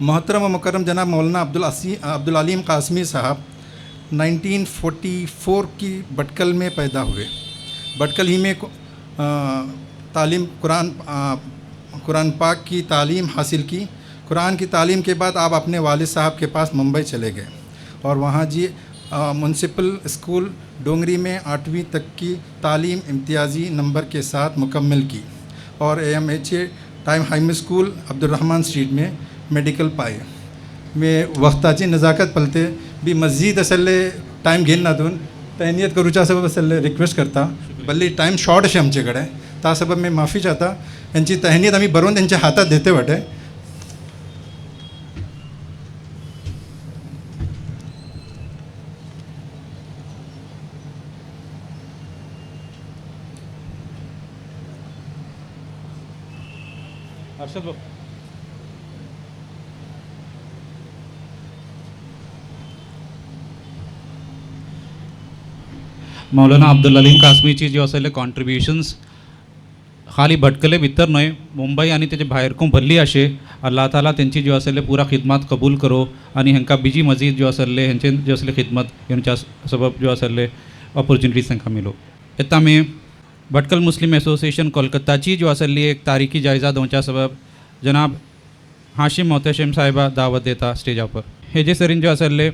محترم و مکرم جناب مولانا عبدالعلیم قاسمی صاحب 1944 کی بٹکل میں پیدا ہوئے. بٹکل ہی میں تعلیم قرآن پاک کی تعلیم حاصل کی. قرآن کی تعلیم کے بعد آپ اپنے والد صاحب کے پاس ممبئی چلے گئے اور وہاں میونسپل اسکول ڈونگری میں 8ویں تک کی تعلیم امتیازی نمبر کے ساتھ مکمل کی اور AMHA time high school Abdul Rahman street میں میڈیکل پائے. میں وقتاچی نزاکت پلتے بھی مزید اصل ٹائم گھن نہ دون تہنیت کو رچا سبب اصل ریکویسٹ کرتا بلی ٹائم شارٹ سے ہم چکڑے تا سبب میں معافی چاہتا انچی تہنیت ہمیں بروند انچے ہاتھا دیتے وٹے. मौलाना अब्दुल अलीम कासमीची जे असले कॉन्ट्रिब्युशन्स खाली भटकले भितर न्हय मुंबई आनी तेजे भायरकूं भल्ली अशे अल्लाह ताला तेंची ज्यो असले पुरा खिदमत कबूल करो आनी हेंकां बीजी मजीद ज्यो असले हेंचे ज्यो असले खिदमत हेंच्या सबब ज्यो असले अपॉर्च्युनिटीज तांकां मेलो. येता आमी भटकल मुस्लिम एसोसिएशन कोलकाताची ज्यो असली एक तारीखी जायजा दोवच्या सबब जनाब हाशिम मोहतशम साहिबा दावत देता स्टेजा पर. हेजे सरीन जो असले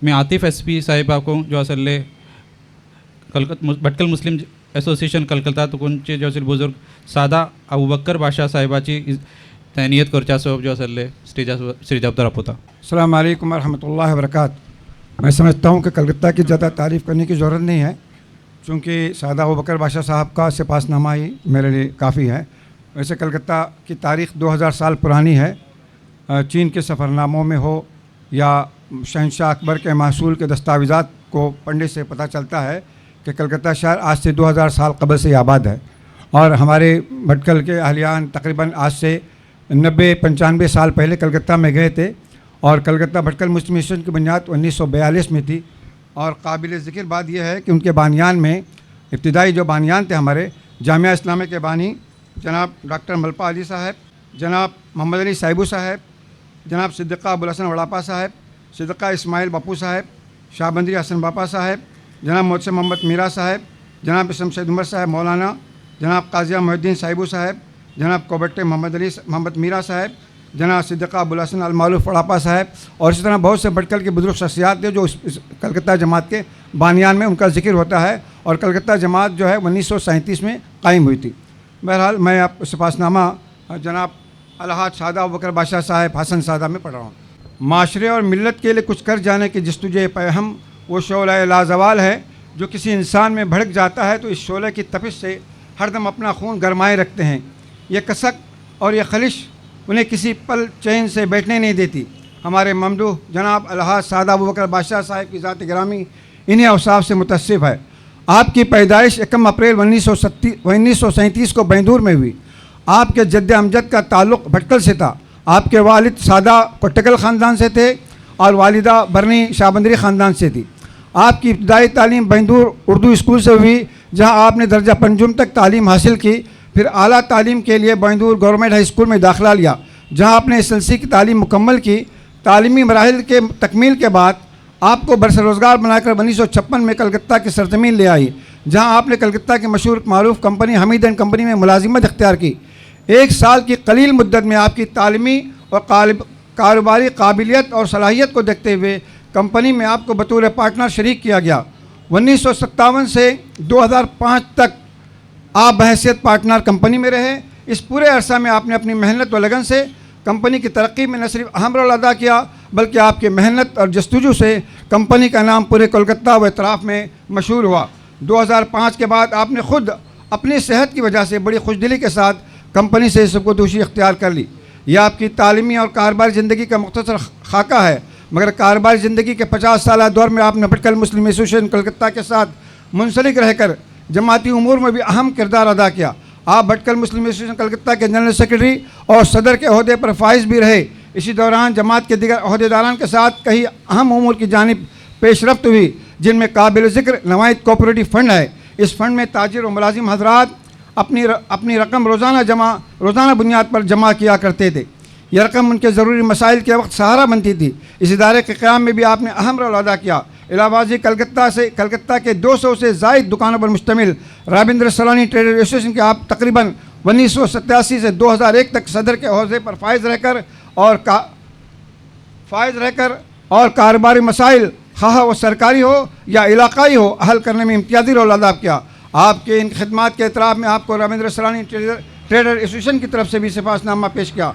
मैं आतिफ SP साहिबा को जो असले भटकल मुस्लिम एसोसिएशन कलकत्ता तुकुनचे जो असेल बुजुर्ग सादा अबू बकर बादशाह साहिबाची तैनियत करच्या सबब जो असले स्टेजा पर आपता. अस्सलाम वालेकुम रहमतुल्लाहि व बरकातहू. मैं समझता हूँ कि कलकत्ता की ज़्यादा तारीफ़ करने की ज़रूरत नहीं है चूँकि सादा अबू बकर बादशाह साहब का सिपासनामा ही मेरे लिए काफ़ी है. वैसे कलकत्ता की तारीख़ 2000 साल पुरानी है. चीन के सफ़रनामों में हो या शहंशाह अकबर के महसूल के दस्तावेज़ात को पढ़ने से पता चलता है कि कलकत्ता शहर आज से 2000 साल कबल से आबाद है और हमारे भटकल के अहलियान तकरीबन आज से 90-95 साल पहले कलकत्ता में गए थे और कलकत्ता भटकल मुस्लिम एसोसिएशन की बुनियाद 1942 में थी. और काबिल ज़िक्र बात यह है कि उनके बानियान में इब्तिदाई जो बानियान थे हमारे जामिया इस्लामिया के बानी जनाब डॉक्टर मलपा अली साहब, जनाब मोहम्मद अली साहिबू साहब, जनाब सिद्दीक़ा अबुल हसन वड़ापा साहब, सिद्दीक़ा इस्माइल बापू साहब, शाहबंदरी हसन बापा साहब, जनाब मोहसिन मोहम्मद मीरा साहब, जनाब इसम सैद उमर साहब मौलाना, जनाब काजिया मोहिद्दीन साहिबू साहब, जनाब कोबट्टे मोहम्मद मीरा साहब, जनाब सिद्दीक़ा अबुल हसन अल मारूफ वड़ापा साहब और इसी तरह बहुत से भटकल के बुजुर्ग शख्सियात थे जो कलकत्ता जमात के बानियान में उनका जिक्र होता है और कलकत्ता जमात जो है 1937 में कायम हुई थी. बहरहाल मैं आप सिपासनामा जनाब अलहाज सादा अबू बकर बादशाह साहब हसन सादा में पढ़ रहा हूँ. माशरे और मिल्लत के लिए कुछ कर जाने की जस्तुजे पैहम वो शोला लाजवाल है जो किसी इंसान में भड़क जाता है तो इस शोले की तपिश से हरदम अपना खून गरमाए रखते हैं. ये कसक और ये खलिश उन्हें किसी पल चैन से बैठने नहीं देती. हमारे ममदूह जनाब अलहाज सादा अबू बकर बादशाह साहब की ज़ात गिरामी इन्हीं अवसाफ से मुतसिफ़ है. आपकी पैदाइश 1 अप्रैल 1937 को बैंदूर में हुई. आपके जद्द अमजद का ताल्लुक़ भटकल से था. आपके वालिद सादा कोटकल ख़ानदान से थे और वालिदा बरनी शाहबंदरी ख़ानदान से थी. आपकी इब्तदाई तालीम बैंदूर उर्दू स्कूल से हुई जहां आपने दर्जा पंजुम तक तालीम हासिल की. फिर आला तालीम के लिए बैंदूर गवर्नमेंट हाई स्कूल में दाखिला लिया जहां आपने SLC की तालीम मुकम्मल की. तालीमी मराहिल के तकमील के बाद आपको बरसरोज़गार बनाकर 1956 में कलकत्ता की सरजमीन ले आई जहां आपने कलकत्ता की मशहूर मारूफ कंपनी हमीद एंड कंपनी में मुलाजिमत इख्तियार की. 1 साल की कलील मुद्दत में आपकी तालीमी और कारोबारी काबिलियत और सलाहियत को देखते हुए कंपनी में आपको बतौर पार्टनर शरीक किया गया. 1957 से 2005 तक आप बहैसियत पार्टनर कंपनी में रहे. इस पूरे अरसा में आपने अपनी मेहनत व लगन से कंपनी की तरक्की में न सिर्फ अहम रोल अदा किया बल्कि आपकी मेहनत और जस्तुजू से कंपनी का नाम पूरे कोलकाता व इतराफ़ में मशहूर हुआ. 2005 के बाद आपने ख़ुद अपनी सेहत की वजह से बड़ी खुशदिली के साथ کمپنی سے سبکدوشی اختیار کر لی. یہ آپ کی تعلیمی اور کاروباری زندگی کا مختصر خاکہ ہے، مگر کاروباری زندگی کے 50 سالہ دور میں آپ نے بھٹکل مسلم ایسوسیشن کلکتہ کے ساتھ منسلک رہ کر جماعتی امور میں بھی اہم کردار ادا کیا. آپ بھٹکل مسلم ایسوسیشن کلکتہ کے جنرل سیکرٹری اور صدر کے عہدے پر فائز بھی رہے. اسی دوران جماعت کے دیگر عہدیداران کے ساتھ کئی اہم امور کی جانب پیش رفت ہوئی، جن میں قابل ذکر نوائد کوآپریٹو فنڈ ہے. اس فنڈ میں تاجر و ملازم حضرات اپنی رقم روزانہ بنیاد پر جمع کیا کرتے تھے. یہ رقم ان کے ضروری مسائل کے وقت سہارا بنتی تھی. اس ادارے کے قیام میں بھی آپ نے اہم رول ادا کیا. علاوہ ازیں کلکتہ کے 200 سے زائد دکانوں پر مشتمل رابندر سلانی ٹریڈر ایسوسیشن کے آپ تقریباً 1987 سے 2001 تک صدر کے عہدے پر فائز رہ کر اور کاروباری مسائل خواہ وہ سرکاری ہو یا علاقائی ہو حل کرنے میں امتیازی رول ادا کیا. آپ کے ان خدمات کے اعتراف میں آپ کو رابندر سلانی ٹریڈر ایسوسیشن کی طرف سے بھی سپاس نامہ پیش کیا.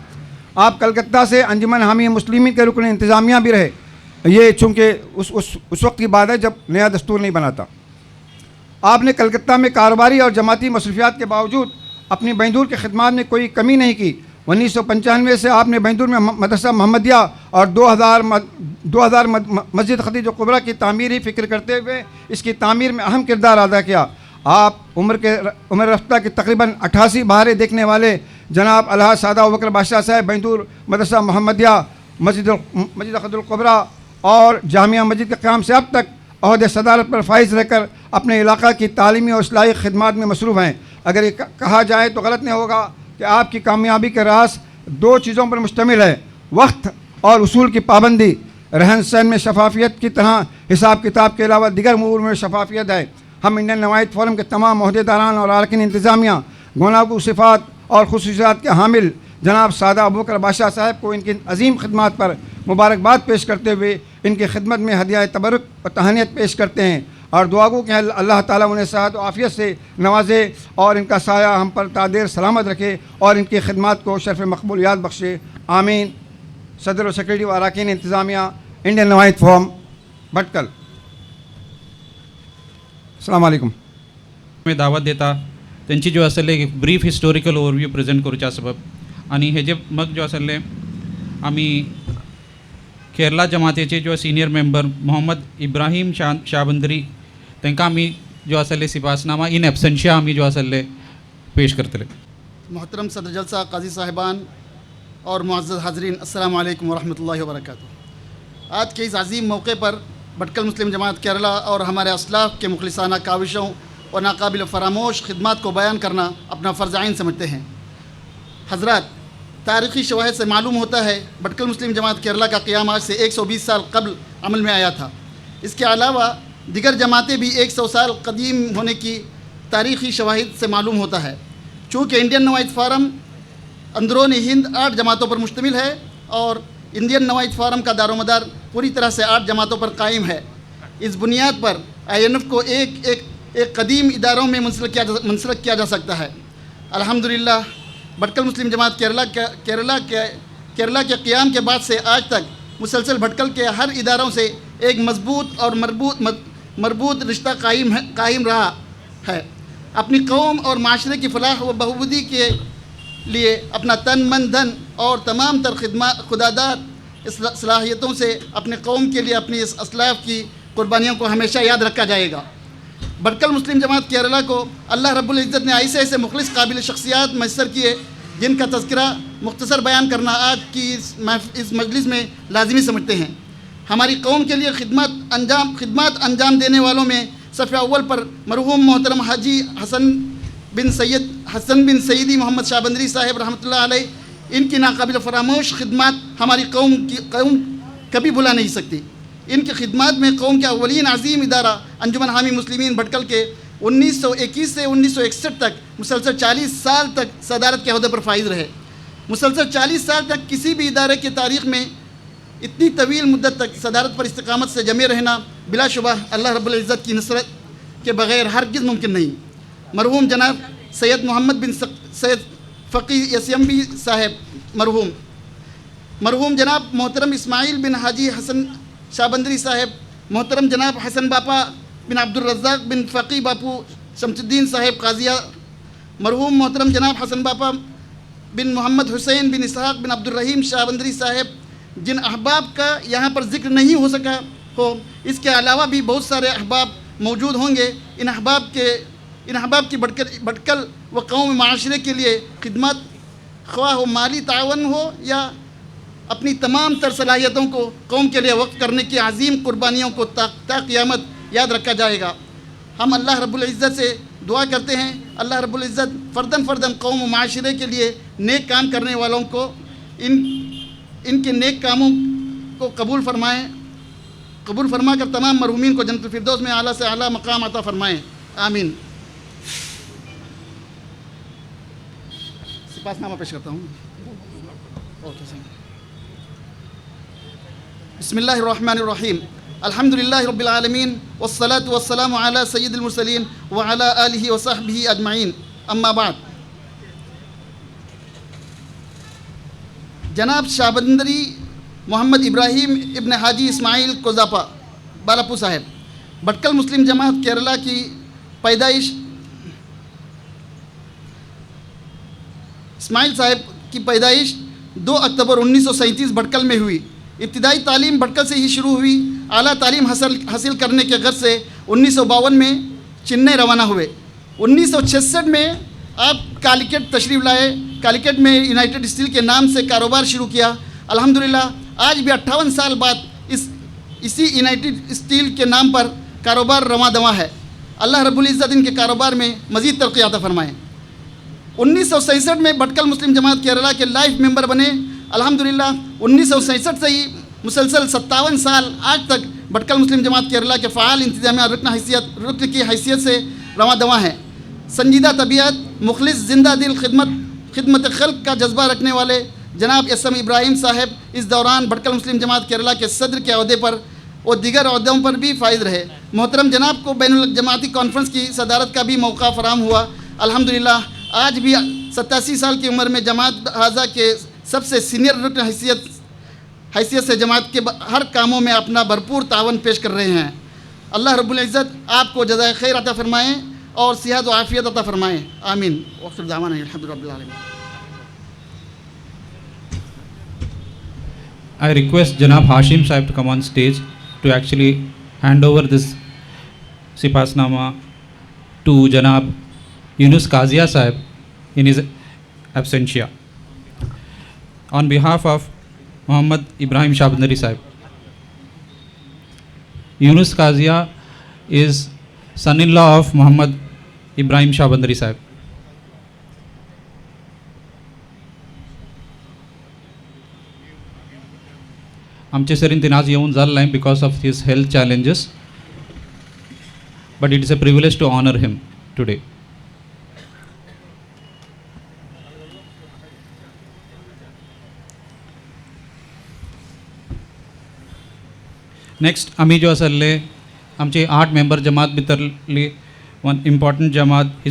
آپ کلکتہ سے انجمن حامی مسلمین کے رکن انتظامیہ بھی رہے. یہ چونکہ اس وقت کی بات ہے جب نیا دستور نہیں بنا تھا. آپ نے کلکتہ میں کاروباری اور جماعتی مصروفیات کے باوجود اپنی بینڈور کی خدمات میں کوئی کمی نہیں کی. 1995 سے آپ نے بینڈور میں مدرسہ محمدیہ اور 2000 مسجد خدیجہ کبریٰ کی تعمیر ہی فکر کرتے ہوئے اس کی تعمیر میں اہم کردار ادا کیا. آپ عمر رفتہ کی تقریباً 88 بہاریں دیکھنے والے جناب الحاج سعدہ ابوبکر بادشاہ صاحب بینڈور مدرسہ محمدیہ مسجد خدیجہ کبریٰ اور جامعہ مسجد کے قیام سے اب تک عہدے صدارت پر فائز رہ کر اپنے علاقہ کی تعلیمی اور اصلاحی خدمات میں مصروف ہیں. اگر یہ کہا جائے تو غلط نہیں ہوگا کہ آپ کی کامیابی کا راز 2 چیزوں پر مشتمل ہے: وقت اور اصول کی پابندی. رہن سہن میں شفافیت کی طرح حساب کتاب کے علاوہ دیگر امور میں شفافیت ہے. ہم انڈین نوائد فورم کے تمام عہدیداران اور ارکان انتظامیہ گوناگو صفات اور خصوصیات کے حامل جناب سعدہ ابوبکر بادشاہ صاحب کو ان کی عظیم خدمات پر مبارکباد پیش کرتے ہوئے ان کی خدمت میں ہدیہ تبرک و تہنیت پیش کرتے ہیں اور دعا گو کہ اللہ تعالیٰ انہیں صحت و عافیت سے نوازے اور ان کا سایہ ہم پر تا دیر سلامت رکھے اور ان کی خدمات کو شرف مقبولیات بخشے. آمین. صدر و سیکرٹری و اراکین انتظامیہ انڈین نوائد فورم بھٹکل. السلام علیکم. मी दावत देता त्यांची जो आसले एक ब्रीफ हिस्टोरिकल ओवरव्यू प्रेजेंट करूच्या सबब आणि हे जे मग जो आसले आम्ही केरला जमातेचे जो सिनियर मेंबर मोहम्मद इब्राहिम शाबंदरी तांकां आमी जो आसले सिपासनामा इन एब्सेंशिया आमी जो आसले पेश करतले. मोहतरम सदर जलसा काजी साहिबान और मुअज़्ज़ज़ हाज़रीन, अस्सलाम वालेकुम वरहमतुल्लाहि वबरकातुहू. आज के इस अजीम मौके पर भटकल मुस्लिम जमात केरला और हमारे असलाफ के मुखलिसाना काविशों और नाकाबिल फरामोश खिदमात को बयान करना अपना फ़र्ज़ आइन समझते हैं. हज़रात, तारीख़ी शवाहिद से मालूम होता है भटकल मुस्लिम जमात केरला का क़याम आज से 120 साल कबल अमल में आया था. इसके अलावा दिगर जमातें भी 100 साल कदीम होने की तारीख़ी शवाहिद से मालूम होता है. चूँकि इंडियन नवाइद फ़ोरम अंदरूनी हिंद 8 जमातों पर मुश्तमिल है और इंडियन नवाइद फ़ोरम का दारोमदार पूरी तरह से 8 जमातों पर कायम है. इस बुनियाद पर INF को एक कदीम इदारों में मुंसलक किया जा सकता है. अल्हम्दुलिल्लाह, भटकल मुस्लिम जमात केरला के क़याम के बाद से आज तक मुसलसल भटकल के हर इदारों से एक मजबूत और मरबूत रिश्ता कायम रहा है. अपनी कौम और माशरे की फलाह व बहबूदी के लिए अपना तन मन धन और तमाम तर खुदादार सलाहियतों से अपने कौम के लिए अपनी इस असलाफ की कुर्बानियों को हमेशा याद रखा जाएगा. भटकल मुस्लिम जमात केरला को अल्लाह रब्बुल इज़्ज़त ने ऐसे मुखलिस काबिल शख्सियात मैसर किए जिनका तज़किरा मुख्तसर बयान करना आज की इस मजलिस में लाजिमी समझते हैं. हमारी कौम के लिए खिदमत अंजाम देने वालों में सफ़ अव्वल पर मरहूम मोहतरम हाजी हसन बिन सईदी मोहम्मद शाबंदरी साहिब रहमतुल्लाह अलैह, इनकी नाकाबिल फरामोश खिदमत हमारी कौम कभी भुला नहीं सकती. इनकी खिदमत में कौम के अव्वलीन अजीम इदारा अंजुमन हामी मुस्लिमीन भटकल के 1921 से 1961 तक मुसलसल 40 साल तक सदारत के अहदे पर फाइज रहे. मुसलसल 40 साल तक किसी भी इदारे की तारीख़ में इतनी तवील मुद्दत तक सदारत पर इस्तिकामत से जमे रहना बिलाशुबा अल्लाह रब्बुल इज़्ज़त की नसरत के बग़ैर हरगिज़ मुमकिन नहीं. मरहूम जनाब सैयद मोहम्मद बिन सैयद फ़क़ी यसयम्बी साहब मरहूम जनाब मोहतरम इस्माइल बिन हाजी हसन शाबंदरी साहब, मोहतरम जनाब हसन बापा बिन अब्दुल रज़्ज़ाक़ बिन फ़क़ी बापू शमसुद्दीन साहब काजिया, मरहूम मोहतरम जनाब हसन बापा बिन मोहम्मद हुसैन बिन इसहाक बिन अब्दुर्रहीम शाहबंदरी साहब, जिन अहबाब का यहाँ पर जिक्र नहीं हो सका हो, इसके अलावा भी बहुत सारे अहबाब मौजूद होंगे। इन अहबाब की भटकल व कौम माशरे के लिए खिदमत, ख्वाह हो माली तावन हो या अपनी तमाम तर सलाहियतों को कौम के लिए वक्फ करने की अजीम कुर्बानियों को ता क़यामत याद रखा जाएगा। हम अल्लाह रब्बुल इज़्ज़त से दुआ करते हैं, अल्लाह रब्बुल इज़्ज़त फ़र्दन कौम व माशरे के लिए नेक काम करने वालों को इनके नेक कामों को कबूल फरमा कर तमाम मरहूमीन को जन्नतुल फिरदौस में आला से आला मकाम अता फरमाएँ, आमीन। सिपासनामा पेश करता हूँ। बिस्मिल्लाहिर्रहमानिर्रहीम, अल्हम्दुलिल्लाहि रब्बिल आलमीन, वस्सलातु वस्सलामु अला सय्यिदिल मुरसलीन व अला आलिहि व सहबिहि अजमाइन, अम्मा बाद। जनाब शाहबंदरी मोहम्मद इब्राहिम इब्न हाजी इस्माइल कोज़ापा बालापू साहब, भटकल मुस्लिम जमात केरला की पैदाइश इस्माइल साहब की पैदाइश 2 अक्टूबर 1937 भटकल में हुई। इब्तिदाई तालीम भटकल से ही शुरू हुई। आला तालीम हासिल करने के गर्ज से 1952 में चेन्नई रवाना हुए। 1966 में आप कालीकट तशरीफ़ लाए। कालीकट में यूनाइटेड स्टील के नाम से कारोबार शुरू किया। अल्हम्दुलिल्लाह आज भी 58 साल बाद इसी यूनाइटेड स्टील के नाम पर कारोबार रवां दवा है। अल्लाह रब्बुल इज़्ज़त इनके कारोबार में मज़ीद तरक्की अता फरमाएँ। 1967 में भटकल मुस्लिम जमात केरला के लाइफ मेंबर बने। अल्हम्दुलिल्लाह 1967 से ही मुसलसल 57 साल आज तक भटकल मुस्लिम जमात केरला के फ़ाल इंतज़ामिया रुकन की हैसियत से रवां दवा हैं। संजीदा तबीयत, मुखलिस ज़िंदा दिल, खिदमत खल्क़ का जज्बा रखने वाले जनाब एस एम इब्राहिम साहब इस दौरान भटकल मुस्लिम जमात केरला के सदर के अहदे पर और दीगर अहदों पर भी फायद रहे। मोहतरम जनाब को बैनुल जमाती कॉन्फ्रेंस की सदारत का भी मौका फराम हुआ। अल्हम्दुलिल्लाह आज भी 87 साल की उम्र में जमात हाजा के सबसे सीनियर रुकन हैसियत से जमात के हर कामों में अपना भरपूर तावन पेश कर रहे हैं। अल्लाह रब्बुल इज़्ज़त आपको जज़ाए खैर अता फरमाएँ और सेहत व आफ़ियत अता फरमाएँ, आमीन। वक़्त दावाना अल्हम्दुलिल्लाह रब्बिल आलमीन। I request Janab Hashim Sahib to come on stage to actually hand over this Sipasnama to Janab Yunus Kazia Sahib in his absentia. On behalf of Muhammad Ibrahim Shahbandari Sahib. Yunus Kazia is son-in-law of Muhammad Ibrahim Shahbandari Sahib. आमचे सरीन तीन आज येऊन जाल्लें because of his health challenges, but it is a privilege to honour him today. Next आमी जो आसले आमची 8 member जमात भितरली वन इम्पॉर्टंट जमात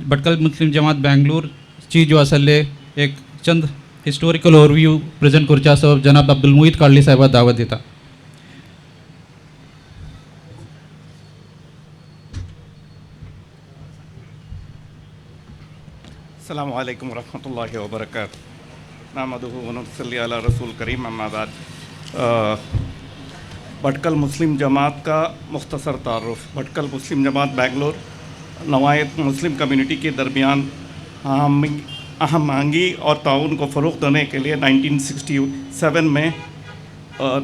भटकल मुस्लिम जमात बेंगलोरची जो आसले एक चंद हिस्टोरिकल ओवरव्यू प्रेजेंट करचे आसा जनाब अब्दुल मुईद काडली साहेबा दावत दिता. अस्सलामु अलैकुम वरहमतुल्लाहि व बरकातुहू. नहमदुहु व नसल्ली अला रसूल करीम, अम्मा बाद. भटकल मुस्लिम जमात का मुख्तसर तारुफ. भटकल मुस्लिम जमात बेंगलोर नवायत मुस्लिम कम्युनिटी के दरमियान अहम आहंगी और ताउन को फ़रोग़ देने के लिए 1967 में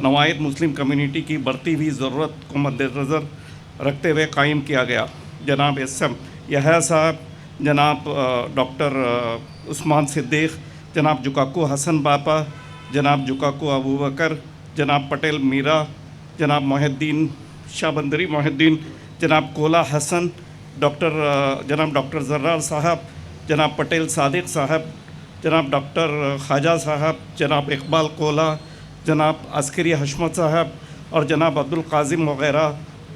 नवायत मुस्लिम कम्युनिटी की बढ़ती हुई ज़रूरत को मद्देनज़र रखते हुए कायम किया गया. जनाब एस एम यहया साहब, जनाब डॉक्टर उस्मान सिद्दीक़, जनाब जुकाकू हसन बापा, जनाब जुकाकू अबू बकर, जनाब पटेल मीरा, जनाब मोहिद्दीन शाहबंदरी मोहिद्दीन, जनाब कोला हसन, जनाब डॉक्टर जर्रार साहब, जनाब पटेल सादिक साहब, जनाब डॉक्टर ख्वाजा साहब, जनाब इकबाल कोला, जनाब अस्करी हशमत साहब और जनाब अब्दुल काजिम वग़ैरह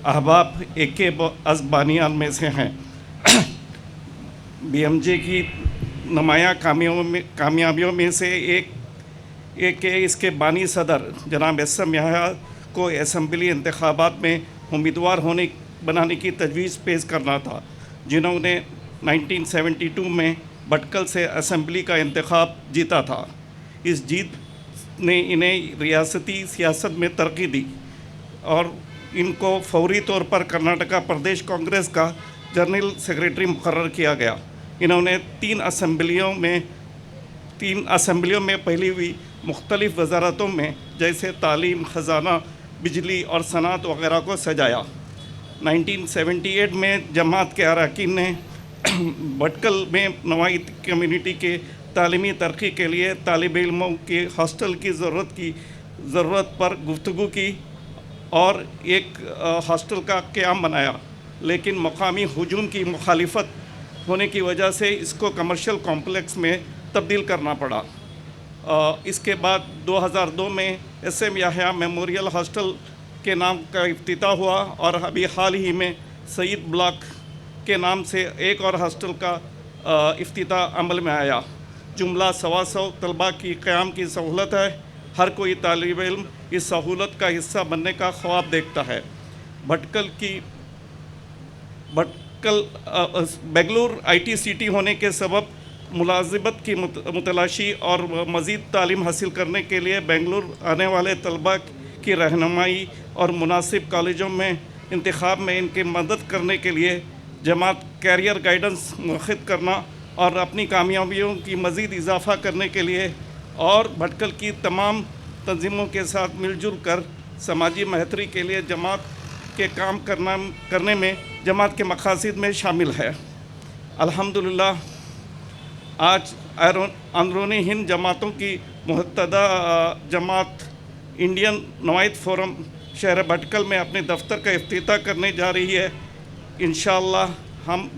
अहबाब एक अज़बानियान में से हैं. BMJ की नुमाया कामयाबियों में से एक इसके बानी सदर जनाब एस एम यहया को असम्बली इंतखाबात में उम्मीदवार बनाने की तजवीज़ पेश करना था, जिन्होंने 1972 में भटकल से असम्बली का इंतखाब जीता था। इस जीत ने इन्हें रियासती सियासत में तरक्की दी और इनको फौरी तौर पर कर्नाटका प्रदेश कांग्रेस का जनरल सेक्रेटरी मुकर्रर किया गया। इन्होंने तीन असम्बलियों में पहली हुई मुख्तलिफ वजारतों में जैसे तालीम, ख़जाना, बिजली और सनात वगैरह को सजाया। 1978 में जमात के अरकान ने भटकल में नवायत कम्युनिटी के तालीमी तरक्की के लिए तालिब इल्मों के हॉस्टल की ज़रूरत पर गुफ्तगू की और एक हॉस्टल का क़याम बनाया, लेकिन मकामी हुजूम की मुखालिफत होने की वजह से इसको कमर्शियल कॉम्प्लेक्स में तब्दील करना पड़ा। इसके बाद 2002 में SM याह्या मेमोरियल हॉस्टल के नाम का इफ्तिताह हुआ और अभी हाल ही में सईद ब्लॉक के नाम से एक और हॉस्टल का इफ्तिताह अमल में आया। जुमला 125 तलबा की क़याम की सहूलत है। हर कोई तालिब इल्म इस सहूलत का हिस्सा बनने का ख्वाब देखता है। बेंगलुरु IT सिटी होने के सबब मुलाजिमत की मुतलाशी और मज़ीद तालीम हासिल करने के लिए बेंगलुरु आने वाले तलबा की रहनुमाई और मुनासिब कॉलेजों में इंतखाब में इनकी मदद करने के लिए जमात कैरियर गाइडेंस मुनक़िद करना और अपनी कामयाबियों की मज़ीद इजाफ़ा करने के लिए और भटकल की तमाम तंजीमों के साथ मिलजुल कर समाजी बेहतरी के लिए जमात के काम करने में जमात के मकासद में शामिल है। अल्हम्दुलिल्लाह आज अंदरूनी हिंद जमातों की मुहत्तदा जमात इंडियन नवायत फोरम शहर भटकल में अपने दफ्तर का इफ्तिताह करने जा रही है। इंशाअल्लाह हम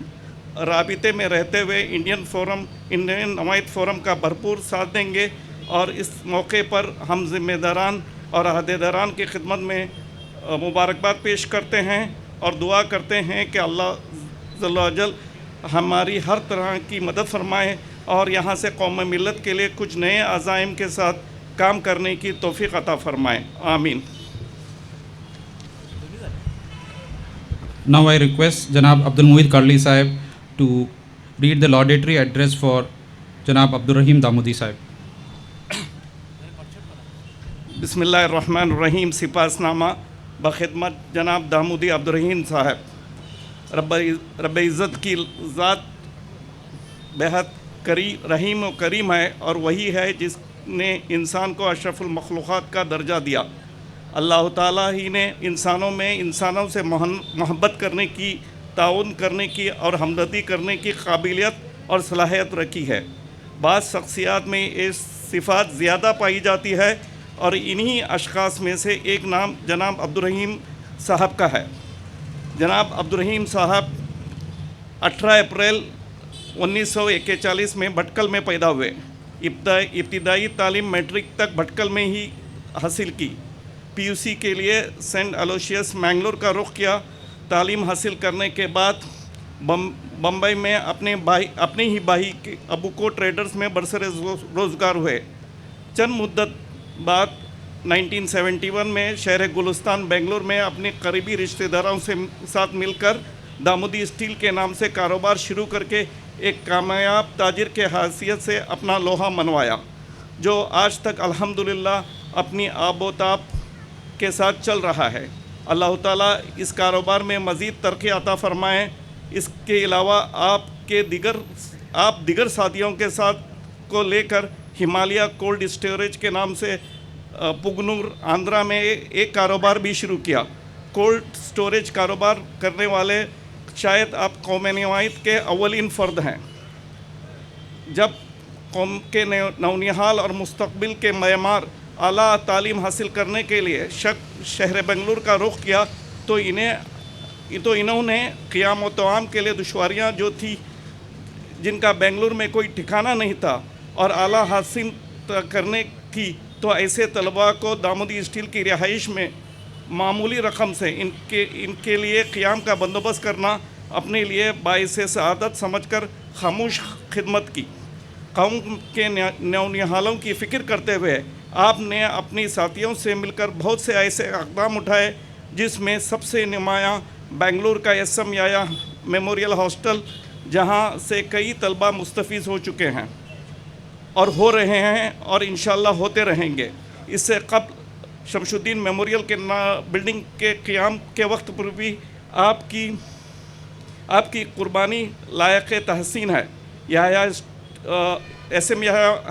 राबिते में रहते हुए इंडियन नवायत फोरम का भरपूर साथ देंगे और इस मौके पर हम ज़िम्मेदारान और अहदेदारान की खिदमत में मुबारकबाद पेश करते हैं और दुआ करते हैं कि अल्लाह जल्ल वजल हमारी हर तरह की मदद फरमाए और यहाँ से कौम मिलत के लिए कुछ नए अज़ाइम के साथ काम करने की तौफीक अता फरमाए। आमीन। Now I request Janab Abdul Muhid Karli Sahib to read the laudatory address for Janab Abdul Rahim Damudi Sahib. बिस्मिल्लाहिर्रहमानिर्रहीम। सिपासनामा बखिदमत जनाब दामूदी अब्दुल रहीम साहब। रब इज़्ज़त की ज़ात बेहद रहीम व करीम है और वही है जिसने इंसान को अशरफुल मखलूक़ात का दर्जा दिया। अल्लाह ताला ही ने इंसानों से मोहब्बत करने की, ताउन करने की और हमदर्दी करने की काबिलियत और सलाहियत रखी है। बाज़ शख्सियात में ये सिफ़ात ज़्यादा पाई जाती है और इन्हीं अशख़ास में से एक नाम जनाब अब्दुल रहीम साहब का है। जनाब अब्दुल रहीम साहब 18 अप्रैल 1941 में भटकल में पैदा हुए। इब्तिदाई तालीम मैट्रिक तक भटकल में ही हासिल की। PUC के लिए सेंट अलोशियस मैंगलोर का रुख किया। तालीम हासिल करने के बाद बम्बई में अपने ही भाई के अबूको ट्रेडर्स में बरसरे रोज़गार हुए। चंद मुद्दत बाद 1971 में शहर गुलिस्तान बेंगलुरु में अपने करीबी रिश्तेदारों से साथ मिलकर दामूदी स्टील के नाम से कारोबार शुरू करके एक कामयाब ताजिर के हैसियत से अपना लोहा मनवाया, जो आज तक अल्हम्दुलिल्लाह अपनी आबोताब के साथ चल रहा है। अल्लाह ताला इस कारोबार में मज़ीद तरक्की अता फरमाएँ। इसके अलावा आप दिगर साथियों के साथ को लेकर हिमालय कोल्ड स्टोरेज के नाम से पुगनूर आंध्रा में एक कारोबार भी शुरू किया। कोल्ड स्टोरेज कारोबार करने वाले शायद आप कौम नवायत के अव्वलीन फ़र्द हैं। जब कौम के नौनिहाल और मुस्तकबिल के मयार आला तालीम हासिल करने के लिए शहर बेंगलुरु का रुख किया तो इन्होंने क़ियाम व तवाम के लिए दुश्वारियाँ जो थी, जिनका बेंगलुरु में कोई ठिकाना नहीं था और आला हासिल करने की, तो ऐसे तलबा को दामूदी स्टील की रिहाइश में मामूली रकम से इनके लिए क़ियाम का बंदोबस्त करना अपने लिए बाइस सआदत समझकर खामोश खिदमत की। कौम के नौनिहालों की फ़िक्र करते हुए आपने अपनी साथियों से मिलकर बहुत से ऐसे इक़दाम उठाए जिसमें सबसे नुमायाँ बेंगलुरु का SM याह्या मेमोरियल हॉस्टल, جہاں سے کئی طلبہ مستفیض ہو چکے ہیں اور ہو رہے ہیں اور انشاءاللہ ہوتے رہیں گے. اس سے قبل شمس الدین میموریل کے بلڈنگ کے قیام کے وقت پر بھی آپ کی قربانی لائق تحسین ہے. ایس ایم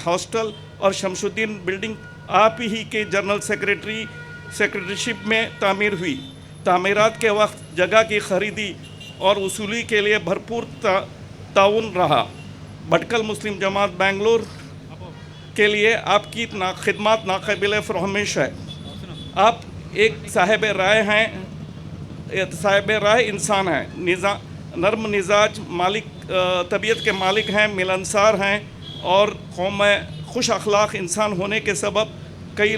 ہاسٹل اور شمس الدین بلڈنگ آپ ہی کے جنرل سیکریٹریشپ میں تعمیر ہوئی. تعمیرات کے وقت جگہ کی خریدی اور وصولی کے لیے بھرپور تعاون رہا. بھٹکل مسلم جماعت بنگلور کے لیے آپ کی خدمات ناقابل فراموش ہے. آپ ایک صاحب رائے انسان ہیں, نرم مزاج طبیعت کے مالک ہیں, ملنسار ہیں اور قوم میں خوش اخلاق انسان ہونے کے سبب کئی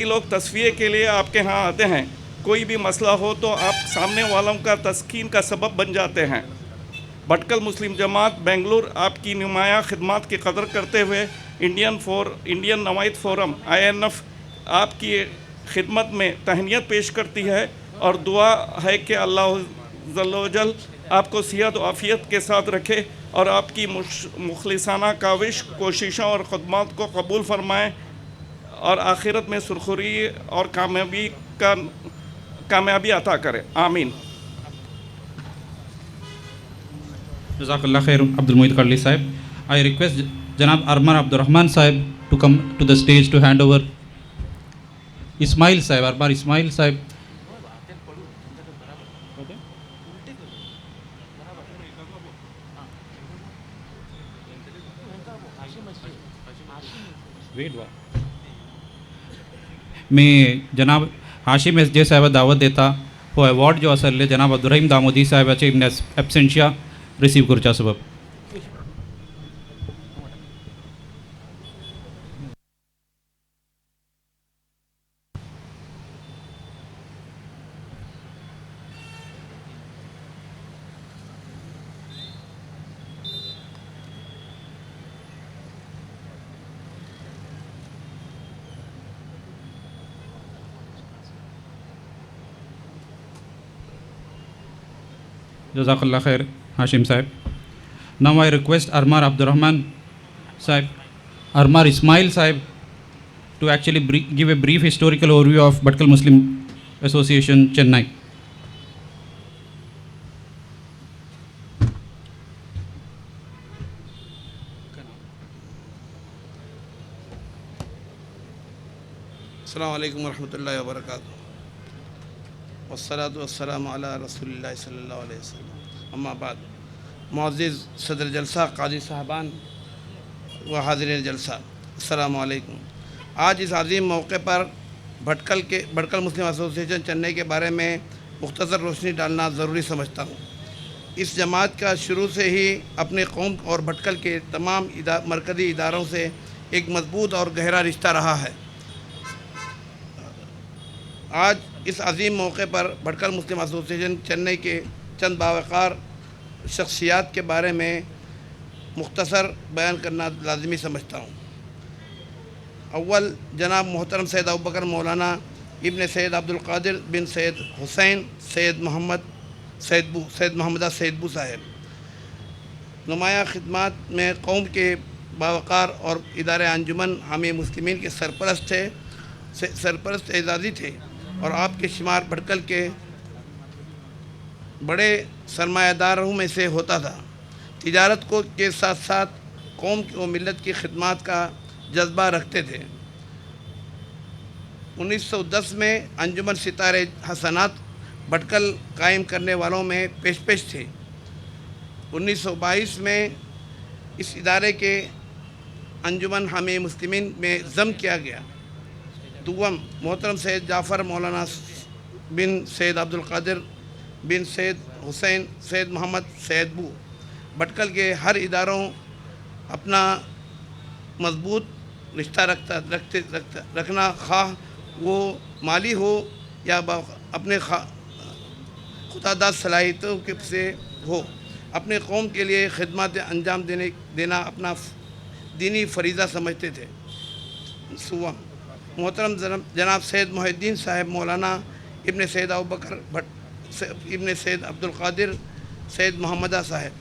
لوگ تصفیے کے لیے آپ کے ہاں آتے ہیں. کوئی بھی مسئلہ ہو تو آپ سامنے والوں کا تسکین کا سبب بن جاتے ہیں. بھٹکل مسلم جماعت بنگلور آپ کی نمایاں خدمات کی قدر کرتے ہوئے انڈین نوائد فورم INF آپ کی خدمت میں تہنیت پیش کرتی ہے اور دعا ہے کہ اللہ جل و جل آپ کو صحت و عافیت کے ساتھ رکھے اور آپ کی مخلصانہ کاوش, کوششوں اور خدمات کو قبول فرمائے اور آخرت میں سرخری اور کامیابی عطا کرے. آمین. جزاک اللہ خیر عبد المعید کرلی صاحب. I request Janab Arman Abdurrahman Sahib to come to the stage to hand over Ismail Sahib, Arman Ismail Sahib. میں جناب ہاشم ایس جے صاحب دعوت دیتا وہ ایوارڈ جو اصل جناب عبدالرحیم دامودی صاحب ایبسنشیا ریسیو کرچا سبب. جزاک اللہ خیر ہاشم صاحب. Now I request Armar Abdurrahman Sahib, Armar Ismail Sahib to actually give a brief historical overview of Bhatkal Muslim Association, Chennai. السلام علیکم ورحمۃ اللہ وبرکاتہ. والصلاۃ والسلام علی رسول اللہ صلی اللہ علیہ وسلم. اما بعد. معزز صدر جلسہ, قاضی صاحبان و حاضرین جلسہ, السلام علیکم. آج اس عظیم موقع پر بھٹکل مسلم ایسوسی ایشن چنئی کے بارے میں مختصر روشنی ڈالنا ضروری سمجھتا ہوں. اس جماعت کا شروع سے ہی اپنے قوم اور بھٹکل کے تمام مرکزی اداروں سے ایک مضبوط اور گہرا رشتہ رہا ہے. آج اس عظیم موقع پر بھٹکل مسلم ایسوسی ایشن چنئی کے چند باوقار شخصیات کے بارے میں مختصر بیان کرنا لازمی سمجھتا ہوں. اول جناب محترم سید ابوبکر مولانا ابن سید عبد القادر بن سید حسین سید محمدہ سیدبو صاحب. نمایاں خدمات میں قوم کے باوقار اور ادارہ انجمن حامی مسلمین کے سرپرست اعزازی تھے اور آپ کے شمار بھٹکل کے بڑے سرمایہ داروں میں سے ہوتا تھا. تجارت کے ساتھ ساتھ قوم و ملت کی خدمات کا جذبہ رکھتے تھے. 1910 میں انجمن ستارے حسنات بھٹکل قائم کرنے والوں میں پیش تھے. 1922 میں اس ادارے کے انجمن حامی مسلمین میں ضم کیا گیا. دوم محترم سید جعفر مولانا بن سید عبد القادر بن سید حسین سید محمد سیدبو. بھٹکل کے ہر اداروں اپنا مضبوط رشتہ رکھنا، خواہ وہ مالی ہو یا اپنے خداداد صلاحیتوں سے ہو، اپنے قوم کے لیے خدمات انجام دینا اپنا دینی فریضہ سمجھتے تھے. محترم جناب سید محی الدین صاحب مولانا ابن سید ابوبکر ابن سید عبد القادر سید محمدہ صاحب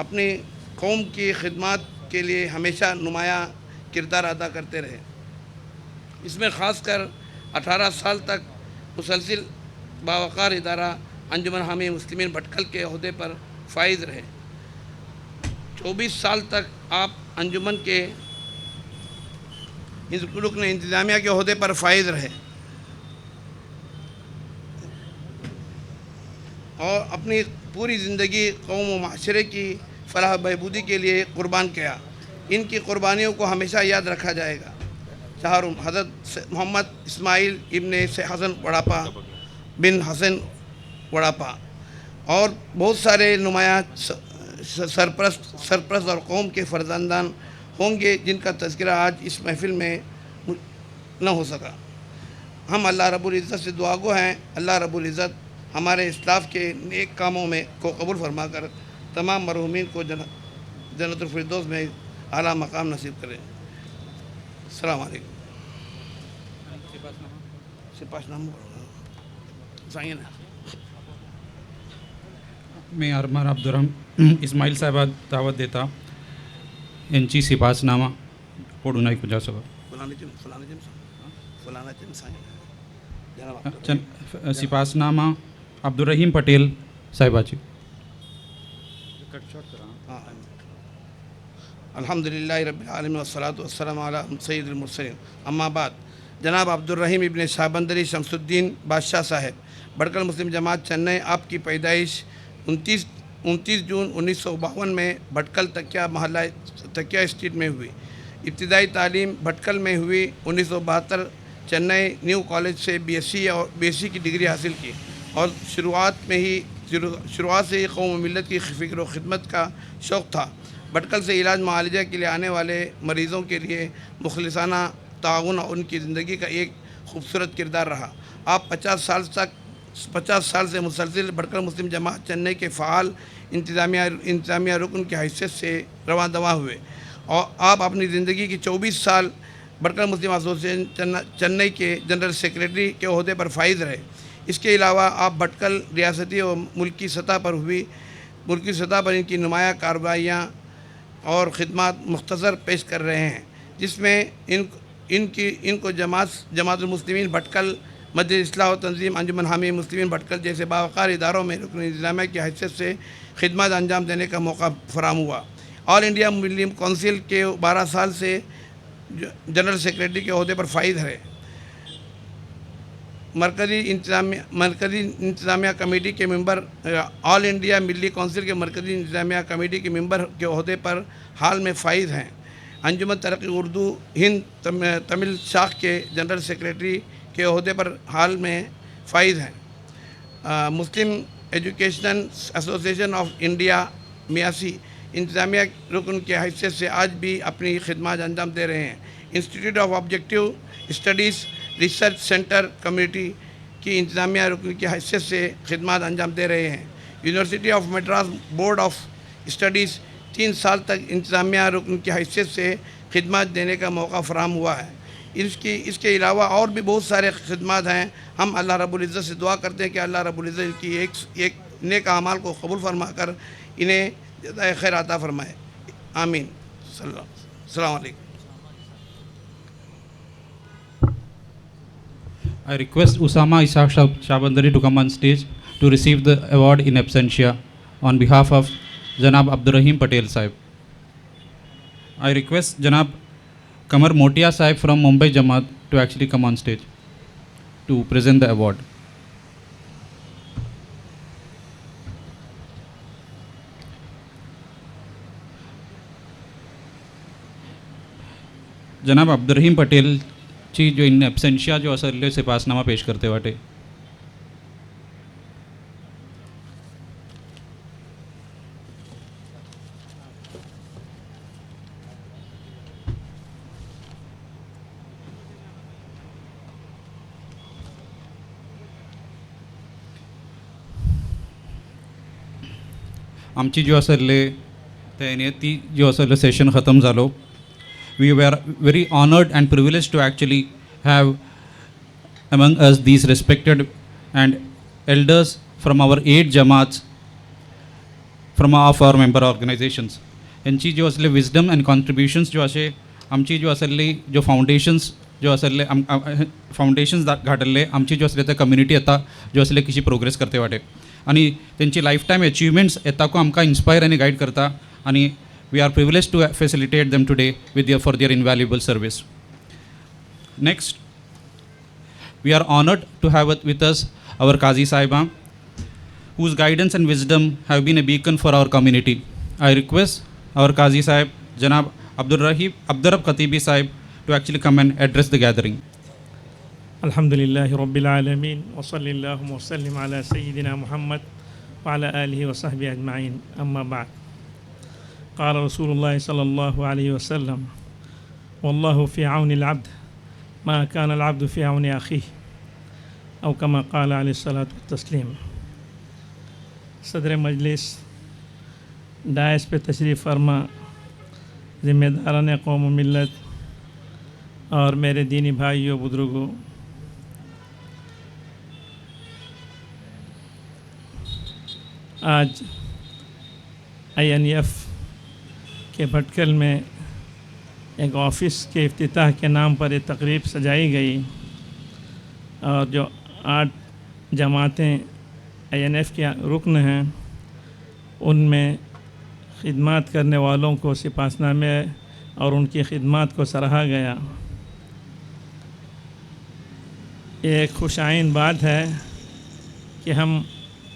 اپنی قوم کی خدمات کے لیے ہمیشہ نمایاں کردار ادا کرتے رہے. اس میں خاص کر 18 سال تک مسلسل باوقار ادارہ انجمن حامی مسلمین بھٹکل کے عہدے پر فائز رہے. 24 سال تک آپ انجمن کے رکن انتظامیہ کے عہدے پر فائز رہے اور اپنی پوری زندگی قوم و معاشرے کی فلاح و بہبودی کے لیے قربان کیا. ان کی قربانیوں کو ہمیشہ یاد رکھا جائے گا. چہارم حضرت محمد اسماعیل ابن حسن وڑاپا بن حسن وڑاپا اور بہت سارے نمایاں سرپرست اور قوم کے فرزندان ہوں گے جن کا تذکرہ آج اس محفل میں نہ ہو سکا. ہم اللہ رب العزت سے دعا گو ہیں اللہ رب العزت ہمارے اسلاف کے نیک کاموں میں کو قبول فرما کر تمام مرحومین کو جنت الفردوس میں اعلیٰ مقام نصیب کرے. السلام علیکم. मी अरमान अब्दुरहम इस्माईल साहेबात दावत देता यांची शिपासनामा पडून ऐकू जा सगळं. शिपासनामा अब्दुर्रहीम पटेल साहेबाची. الحمدللہ رب العالمین والصلاة والسلام علی سید المرسلین. اما بعد، جناب عبدالرحیم ابن شاہبندری شمس الدین بادشاہ صاحب، بھٹکل مسلم جماعت چنئی. آپ کی پیدائش 29 جون 1952 میں بھٹکل تکیہ محلہ تکیہ اسٹریٹ میں ہوئی. ابتدائی تعلیم بھٹکل میں ہوئی. 1972 چنئی نیو کالج سے بی ایس سی کی ڈگری حاصل کی اور شروعات سے ہی قوم و ملت کی فکر و خدمت کا شوق تھا. بھٹکل سے علاج معالجہ کے لیے آنے والے مریضوں کے لیے مخلصانہ تعاون اور ان کی زندگی کا ایک خوبصورت کردار رہا. آپ 50 سال سے مسلسل بھٹکل مسلم جماعت چنئی کے فعال انتظامیہ رکن کی حیثیت سے رواں دواں ہوئے اور آپ اپنی زندگی کی 24 سال بھٹکل مسلم ایسوسیشن چنئی کے جنرل سیکریٹری کے عہدے پر فائز رہے. اس کے علاوہ آپ بھٹکل ریاستی اور ملکی سطح پر ان کی نمایاں کارروائیاں اور خدمات مختصر پیش کر رہے ہیں، جس میں ان کو جماعت المسلمین بھٹکل، مجلس اصلاح و تنظیم، انجمن حامی مسلمین بھٹکل جیسے باوقار اداروں میں رکن انتظامیہ کی حیثیت سے خدمات انجام دینے کا موقع فراہم ہوا. آل انڈیا مسلم کونسل کے 12 سال سے جنرل سیکریٹری کے عہدے پر فائز رہے. مرکزی انتظامیہ کمیٹی کے ممبر، آل انڈیا ملی کونسل کے مرکزی انتظامیہ کمیٹی کے ممبر کے عہدے پر حال میں فائز ہیں. انجمن ترقی اردو ہند تمل شاخ کے جنرل سیکریٹری کے عہدے پر حال میں فائز ہیں. مسلم ایجوکیشنل ایسوسیشن آف انڈیا میاسی انتظامیہ رکن کی حیثیت سے آج بھی اپنی خدمات انجام دے رہے ہیں. Institute of objective studies research centre committee کی انتظامیہ رکن کی حیثیت سے خدمات انجام دے رہے ہیں. University of Madras board of studies 3 سال تک انتظامیہ رکن کی حیثیت سے خدمات دینے کا موقع فراہم ہوا ہے. اس کے علاوہ اور بھی بہت سارے خدمات ہیں. ہم اللہ رب العزت سے دعا کرتے ہیں کہ اللہ رب العزت کی ایک نیک اعمال کو قبول فرما کر انہیں جزائے خیر عطا فرمائے. آمین. السلام علیکم. I request Usama Ishaq Shahbandari to come on stage to receive the award in absentia on behalf of Janab Abdurrahim Patel Sahib. I request Janab Kamar Motia Sahib from Mumbai Jamaat to actually come on stage to present the award. Janab Abdurrahim Patel ची जो इन ॲब्सेंशिया जो असले सिपासनामा पेश करते वाटे. आमची जो असले त्याने ती जो असले सेशन ख़त्म जालो. We were very honored and privileged to actually have among us these respected and elders from our 8 Jamaats from of our member organisations. यांची ज्यो असले विजडम अँड कॉन्ट्रिब्युशन्स ज्यो असे आमची ज्यो असले ज्यो फावंडेशन्स ज्यो असले फावंडेशन्स घाटले आमची ज्यो असले त्या कम्युनिटी आता ज्यो असले कशी प्रोग्रेस करते वाटे आणि त्यांची लाईफ टाईम अचिवमेंट्स येताको आमकां इन्स्पायर आनी गायड करता आणि we are privilege to facilitate them today with for their invaluable service. Next, we are honored to have with us our Qazi Sahiba, whose guidance and wisdom have been a beacon for our community. I request our Qazi Sahib, Janab Abdurrahib Khatibi Sahib, to actually come and address the gathering. Alhamdulillahi Rabbil Alameen, wa sallallahu wa sallim ala Sayyidina Muhammad wa ala alihi wa sahbihi ajma'in, amma ba'd. Qala Rasulullah sallallahu alayhi wa sallam, wallahu fi awni al-abd ما كان العبد في عون أخيه أو كما قال عليه الصلاة والتسليم. صدر مجلس ڈائس پہ تشریف فرما ذمہ داران قوم و ملت اور میرے دینی بھائیوں بزرگوں، آج INF کے بھٹکل میں ایک آفس کے افتتاح کے نام پر ایک تقریب سجائی گئی اور جو 8 جماعتیں INF کے رکن ہیں ان میں خدمات کرنے والوں کو سپاسنامے اور ان کی خدمات کو سراہا گیا. یہ ایک خوش آئین بات ہے کہ ہم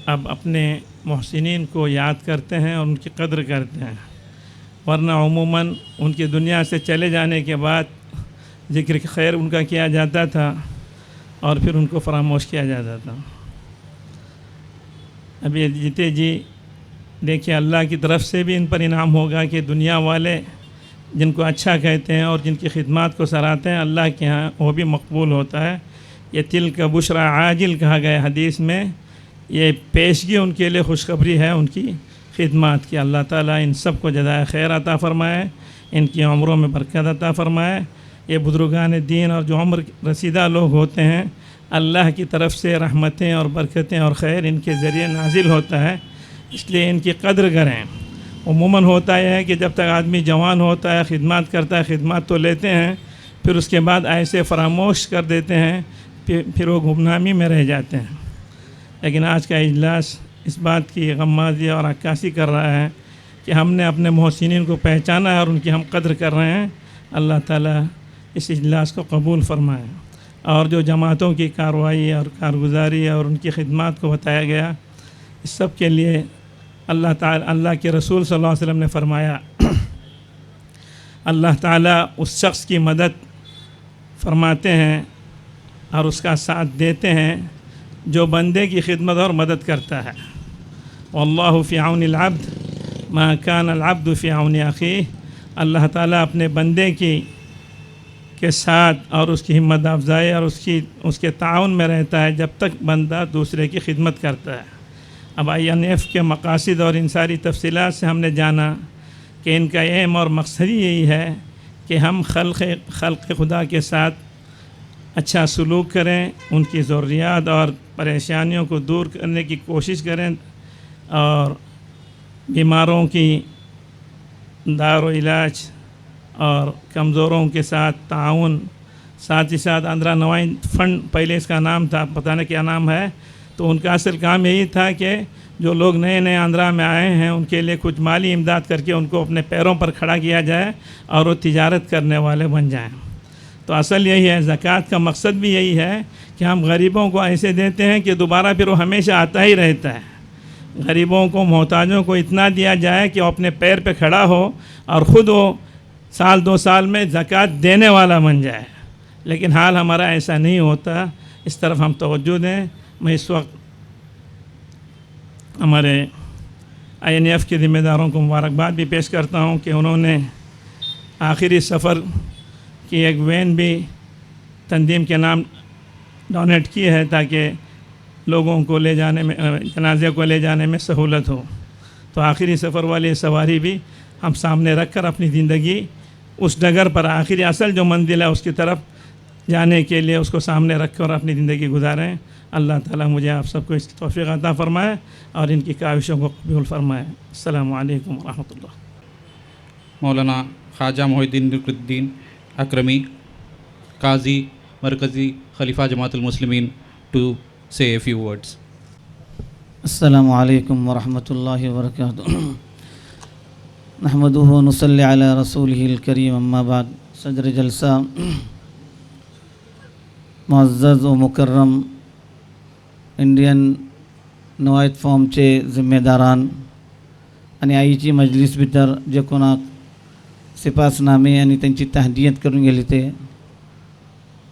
اب اپنے محسنین کو یاد کرتے ہیں اور ان کی قدر کرتے ہیں، ورنہ عموماً ان کی دنیا سے چلے جانے کے بعد ذکر خیر ان کا کیا جاتا تھا اور پھر ان کو فراموش کیا جاتا تھا. ابھی جیتے جی دیکھیے اللہ کی طرف سے بھی ان پر انعام ہوگا کہ دنیا والے جن کو اچھا کہتے ہیں اور جن کی خدمات کو سراہتے ہیں اللہ کے ہاں وہ بھی مقبول ہوتا ہے. یہ تل کا بشرا عاجل کہا گیا حدیث میں، یہ پیشگی ان کے لیے خوشخبری ہے ان کی خدمات کی. اللہ تعالیٰ ان سب کو جزائے خیر عطا فرمائے، ان کی عمروں میں برکت عطا فرمائے. یہ بزرگان دین اور جو عمر رسیدہ لوگ ہوتے ہیں اللہ کی طرف سے رحمتیں اور برکتیں اور خیر ان کے ذریعے نازل ہوتا ہے، اس لیے ان کی قدر کریں. عموماً ہوتا یہ ہے کہ جب تک آدمی جوان ہوتا ہے خدمات کرتا ہے، خدمات تو لیتے ہیں، پھر اس کے بعد ایسے فراموش کر دیتے ہیں، پھر وہ گمنامی میں رہ جاتے ہیں. لیکن آج کا اجلاس اس بات کی غمازی اور عکاسی کر رہا ہے کہ ہم نے اپنے محسنین کو پہچانا ہے اور ان کی ہم قدر کر رہے ہیں. اللہ تعالیٰ اس اجلاس کو قبول فرمائے. اور جو جماعتوں کی کارروائی اور کارگزاری اور ان کی خدمات کو بتایا گیا، اس سب کے لیے اللہ تعالیٰ، اللہ کے رسول صلی اللہ علیہ وسلم نے فرمایا اللہ تعالیٰ اس شخص کی مدد فرماتے ہیں اور اس کا ساتھ دیتے ہیں جو بندے کی خدمت اور مدد کرتا ہے. واللہ فی عون العبد ما کان العبد فی عون اخیہ. اللہ تعالیٰ اپنے بندے کے ساتھ اور اس کی ہمت افزائی اور اس کے تعاون میں رہتا ہے جب تک بندہ دوسرے کی خدمت کرتا ہے. اب INF کے مقاصد اور ان ساری تفصیلات سے ہم نے جانا کہ ان کا ایم اور مقصد یہی ہے کہ ہم خلق خدا کے ساتھ اچھا سلوک کریں، ان کی ضروریات اور پریشانیوں کو دور کرنے کی کوشش کریں اور بیماروں کی دار و علاج اور کمزوروں کے ساتھ تعاون، ساتھ ہی ساتھ آندھرا نوائن فنڈ پہلے اس کا نام تھا، پتہ نہیں کیا نام ہے، تو ان کا اصل کام یہی تھا کہ جو لوگ نئے نئے آندھرا میں آئے ہیں ان کے لیے کچھ مالی امداد کر کے ان کو اپنے پیروں پر کھڑا کیا جائے اور وہ تجارت کرنے والے بن جائیں. تو اصل یہی ہے، زکوٰۃ کا مقصد بھی یہی ہے کہ ہم غریبوں کو ایسے دیتے ہیں کہ دوبارہ پھر وہ ہمیشہ آتا ہی رہتا ہے. غریبوں کو، محتاجوں کو اتنا دیا جائے کہ وہ اپنے پیر پہ کھڑا ہو اور خود وہ سال 2 سال میں زکوٰۃ دینے والا بن جائے. لیکن حال ہمارا ایسا نہیں ہوتا، اس طرف ہم توجہ دیں. میں اس وقت ہمارے INF کے ذمہ داروں کو مبارکباد بھی پیش کرتا ہوں کہ انہوں نے آخری سفر کی ایک وین بھی تنظیم کے نام ڈونیٹ کی ہے تاکہ لوگوں کو لے جانے میں، جنازے کو لے جانے میں سہولت ہو. تو آخری سفر والی سواری بھی ہم سامنے رکھ کر اپنی زندگی اس ڈگر پر، آخری اصل جو منزل ہے اس کی طرف जाने के लिए उसको सामने रख कर अपनी ज़िंदगी गुजारें। अल्लाह ताला मुझे आप सबको इस तौफ़ीक़ अता फ़रमाए और इनकी काविशों को कबूल फ़रमाए। अस्सलामु अलैकुम व रहमतुल्लाह। मौलाना ख्वाजा मोहिउद्दीन नुरुद्दीन अक्रमी, काजी मरकज़ी खलीफा जमातुल मुस्लिमीन, टू से ए फ्यू वर्ड्स। अस्सलामु अलैकुम व रहमतुल्लाहि व बरकातुहू। नहमदुहु व नुसल्ली अला रसूलिहिल करीम, अम्मा बाद। सदर जलसा मुअज़्ज़ज़ व मुकर्रम इंडियन नवायत फॉर्मचे जिम्मेदारान आणि आईची मजलिस भितर जे कोणाक सिपासनामे आणि त्यांची तहदियत करून गेले ते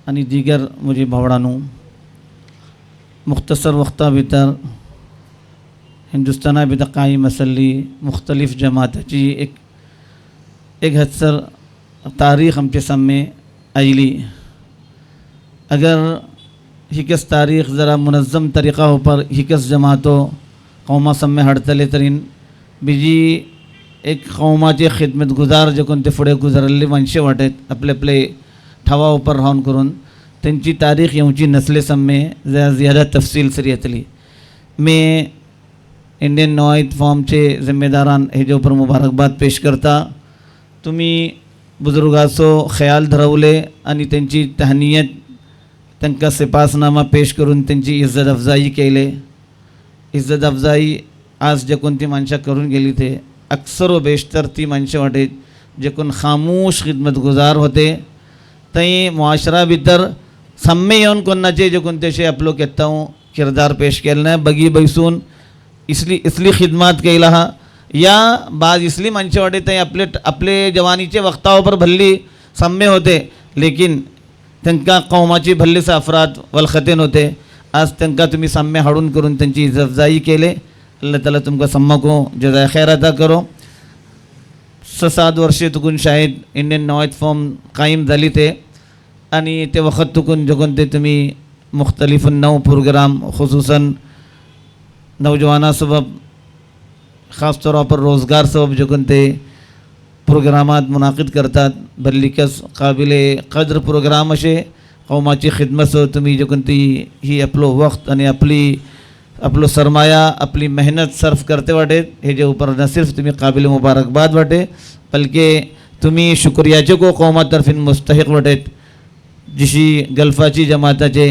आणि दिगर म्हजी भावडांनो, मुख्तसर वक्ता भितर हिंदुस्ताना भितर कांय मसल्ली मुख्तलिफ जमाताची एक हदसर तारीख आमचे सामने आयली। अगर हिकस तारीख ज़रा मुनज़्ज़म तरीक़ा पर हिकस जमातो कौमा सामने हाडतले तरीन बीजी एक कौमाचे खिदमत गुजार जे कोणते फुडें गुजरल्ली मनशे वाटेत आपले आपले ठावा उपर रावन करून त्यांची तारीख येवची नसले सामने ज़्यादा तफसील सर येतली। मैं इंडियन नवायत फॉर्मचे जिम्मेदारान हेजे उपर मुबारकबाद पेश करता। तुम्ही बुजुर्गाचो ख्याल धरवले आणि त्यांची तहनियत त्यांका सिपासनामा पेश करून त्यांची इज्जत अफजाई केले। इज्जत अफजाई आज जे कोणती माणसं करून गेली ते अक्सर व बेशतर ती माणसं वाटे जे कोण खामोश खिदमत गुजार होते तई मुआशरा भितर साम्य येवन कोणाचे जे कोणते अशे आपलो केत्तांव किरदार पेश केले ना, बगी बैसून इसली खिदमत केला हा या बाद इसली माणसं वाटे तई आपले जवानीचे वक्तावर भल्ली साम्य होते, लेकिन त्यांका कौमाची भल्लीसा अफराद वलखतेन होते। आज त्यांका तुम्ही साम्य हाडून करून त्यांची इज्जत अफजाई केले। अल्लाह ताला तुमका सम्मको जज़ाए खैर अता करो। 6-7 वर्षे तुकून शायद इंडियन नवायत फॉर्म कायम जाली ते आणि ते वखत तुकून जगून ते तुम्ही मुख्तलिफ नव प्रोग्राम खुसूसन नौजवाना सबब ख़ास तौर पर रोज़गार सबब जगून ते प्रोग्रामात मुनाकिद करतात। बल्लिकस काबिल कद्र प्रोग्राम असे कौमाची खिदमत सो तुम्ही जे कोणती ही आपलो वक्त आणि आपलो सरमाया आपली मेहनत सर्फ करते वाटे हेजे ऊपर न सिर्फ तुम्ही काबिल मुबारकबाद वाटे बल्कि तुम्ही शुक्रियाचे को कौमा तरफीन मुस्तहिक वाटेत। जिशी गल्फाची जमाताचे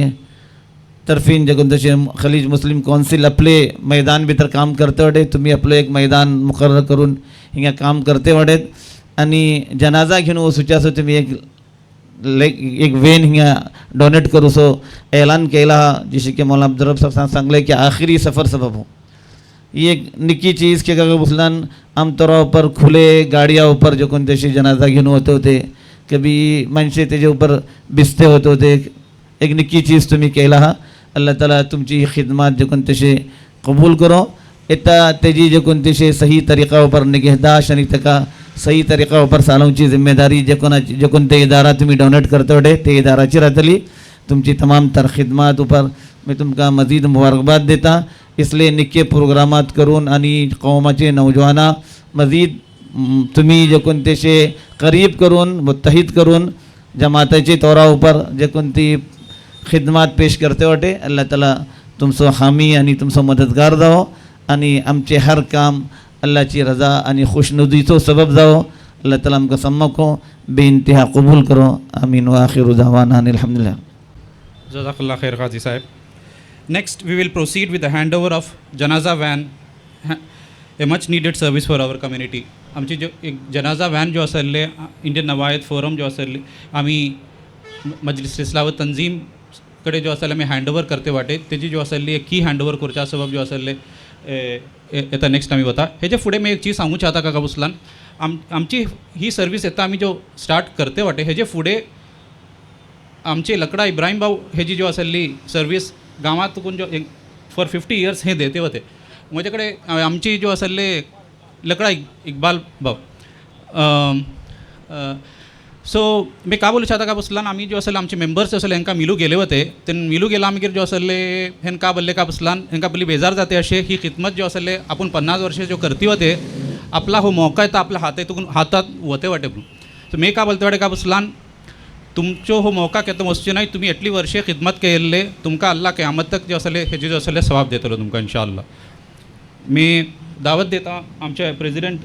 तरफीन जगून तसे खलीज मुस्लिम कौन्सिल आपले मैदान भितर काम करते वाटे तुम्ही आपलं एक मैदान मुकर्रर करून हिंगा काम करते वाटेत आणि जनाजा घेऊन वसूच्यासो तुम्ही एक वेन हिंगा डोनेट करू सो ऐलान केला जिसे कि मौलाना अब्दुल रब साहब सांगले कि आखिरी सफ़र सबब हो। ये एक निकी चीज़ के अगर मुसलान आमतौर पर खुले गाड़िया ऊपर जो कोणते असे जनाजा घेऊन होते कभी मनसे तेजे ऊपर बिस्ते होते एक निकी चीज़ तुम्ही केला हा। अल्लाह ताला तुमची खिदमत जो कोणते असे कबूल करो। इता तेजी जो कोणते असे सही तरीक़ा ऊपर निगहदाश आणि तका सही तरीक़ा ऊपर सालोंची जिम्मेदारी जे कोणते इदारा तुम्ही डोनेट करते वाटे ते इदाराची राहतली। तुमची तमाम तर खिदमत ऊपर मैं तुमका मज़ीद मुबारकबाद देता। इसलिए निक्के प्रोग्रामात करून आणि कौमाचे नौजवाना मज़ीद तुम्ही जे कोणते असे करीब करून मुत्तहिद करून जमाताचे तौरा ऊपर जे कोणती खिदमत पेश करते वाटे अल्लाह ताला तुमचो हामी आणि तुमचो मदतगार जावो आणि आमचे हर काम अल्लाहची रजा आणि खुशनुदीचो सबब जाओ। अल्लाह ताला आमकां सम्मको बेइंतहा कबूल करो। आमीन व आखिरु दावाना अल्हम्दुलिल्लाह। जज़ाकल्लाह खैर Qazi sahab. Next we will proceed with the handover of जनाजा van, a much needed service for our community. आमची जो एक जनाजा वॅन जो आसले इंडियन नवायत फोरम जो आसले आम्ही मजलिस इस्लाह तंजीम कडे जो आसले आम्ही हँडओवर करते वाटे तेजी जो आसली एक की हँडओवर करच्या सबब जो आसले येता नेक्स्ट आम्ही होता। हेजे फुडें मैं एक चीज सांगू चाहता काका बुसलान आमची ही सर्विस येता आम्ही जो स्टार्ट करते वाटे हेजे फुडें आमचे लकडा इब्राहिम भाऊ हेजी जो आसली सर्विस गांवात जो फॉर 50 इयर्स हे देते होते। माझ्याकडे आमची जो आसले लकडा इकबाल भाऊ सो मैं का बोलू चाहता का बसलान आम्ही जो असल आमचे मेंबर्स असले हेंका मिलू गेले होते ते मिलू गेला आम्ही जो असले हेन का बोलले का बसलान हेंका पयली बेजार जाते असे ही खिदमत जो असले आपण 50 वर्षे जो करती होते आपला हो मौका येता आपल्या हातात होते वाटे। सो मैं का बोलते वाटे का बसलान तुमचो हो मौका केतो वचचे नाही. तुम्ही एटली वर्षे खिदमत केल्ले तुमकां अल्लाह क़यामत तक जे असले हेजे जे असले सवाब देतलो तुमकां इंशाअल्लाह. मी दावत देता आमचे प्रेसिडेंट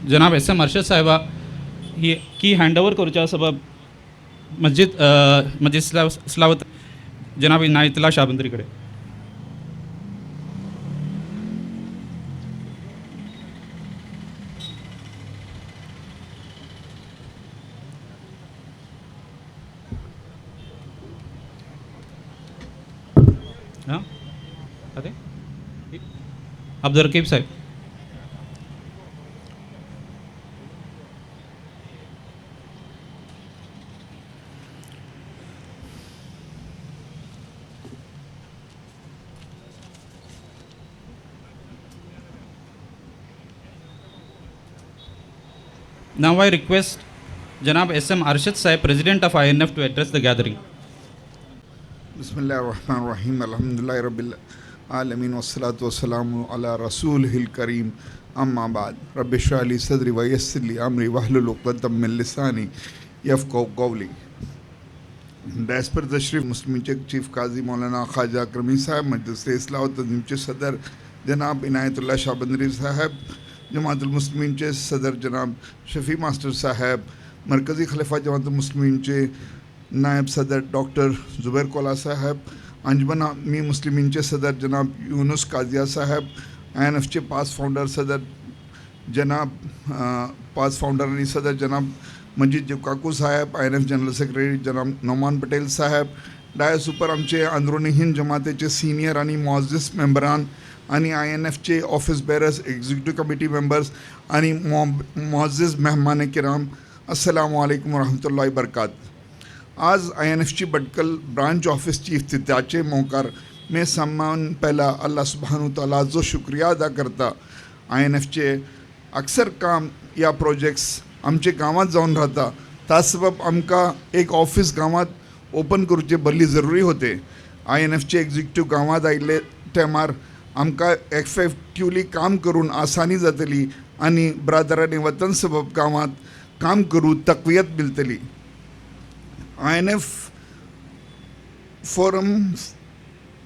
जनाब SM अरशद साहेबा ही की हँडओवर करच्या सबब मस्जिद इस्लावत जनाब इनायतुल्लाह शाबंदरीकडे. हां अरे अब्दुल रकीब साहेब. Now I request Janab SM Arshad Saib, President of INF, to address the gathering. बिस्मिल्लाहिर्रहमानिर्रहीम अल्हम्दुलिल्लाहि रब्बिल आलमीन वस्सलातु वस्सलामु अला रसूलिहिल करीम अम्मा बाद रब्बि इश्रह ली सदरी व यस्सिर ली अमरी वहलुल उक़दतम मिन लिसानी यफ़क़हू क़ौली. डैश पर तशरीफ़ मुस्लिम चीफ काजी मौलाना ख्वाजा करमी साहब, मजलिस इस्लाह व तंज़ीम के सदर जनाब इनायतुल्लाह शाबंदरी साहब, जमातुल मुस्लिमीन के सदर जनाब शफ़ी मास्टर साहब, मरकज़ी खलीफा जमातुल मुस्लिमीन के नायब सदर डॉक्टर ज़ुबैर कोला साहब, अंजुमन आमी मुस्लिमीन के सदर जनाब यूनुस काजिया साहब, INF के पास फाउंडर सदर जनाब पास फाउंडर आणि सदर जनाब मजीद जकाकू साहब, INF जनरल सेक्रेटरी जनाब नौमान पटेल साहब, डायस ऊपर आमचे अंदरूनी हिंद जमातेचे सीनियर आणि मुअज़्ज़िज़ मेंबरान आणि INF चे office bearers, executive committee members आणि मुअज़्ज़िज़ मेहमान किराम, अस्सलामु अलैकुम वरहमतुल्लाहि वबरकात. आज INF ची भटकल ब्रांच ऑफिस ची इफ्तिताचे मौकार में सम्मान पहला अल्लाह सुब्हानहू तआला जो शुक्रिया अदा करता. INF चे अक्सर काम या प्रोजेक्ट्स आमचे गावात जाऊन राहता, त्या सबब आमकां एक ऑफिस गावात ओपन करूचे बरी जरुरी होते. INF चे एक्झिक्युटिव्ह गावात आयिल्ले टायमार आमकां इफेक्टिवली काम करून आसानी जातली आणि ब्रादरांनी वतन सबब गावात काम करून तकवियत मिळतली. INF फोरम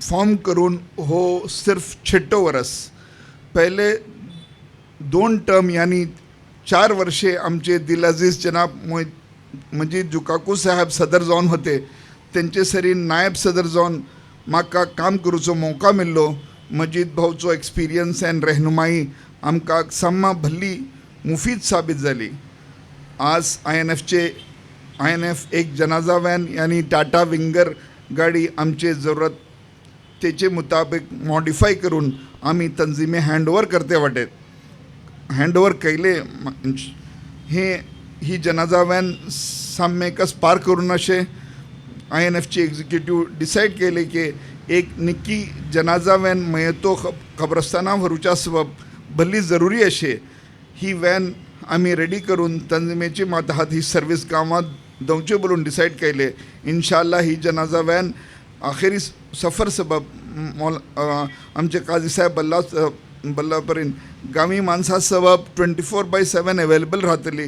फॉर्म करून हो सिर्फ 6 वर्ष पहले 2 टर्म यानी 4 वर्षे आमचे दिल अजीज जनाब मजीद जुकाकू साहेब सदर जावन होते, त्यांचे सरी नायब सदर जावन म्हाका काम करूचो मौका मेळ्ळो. मजीद भाऊचो एक्सपिरियन्स अँड रहनुमाई आमकां साम्मा भल्ली मुफीद साबित जाली. आज INF एक जनाजा वॅन यानी टाटा विंगर गाडी आमचे जरूरत तेचे मुताबिक मॉडिफाय करून आम्ही तंजीमे हँडओव्हर करते वाटेत हँडओव्हर केले. ही जनाजा वॅन साम्येकच पार करून असे INF चे एक्झिक्युटिव्ह डिसाईड केले की एक निक्की जनाजा वॅन मयतो कब्रस्ताना व्हरूच्या सबब भल्ली जरुरी अशे ही वॅन आम्ही रेडी करून तंजीमेची मातहात ही सर्विस गावात दवचे बोलून डिसाईड केले. इन्शाअल्लाह ही जनाजा वॅन आखिरी सफर सबब आमचे काजी साहेब बल्लापर्यंत गावी माणसा सबब 24/7 अवेलेबल राहतली.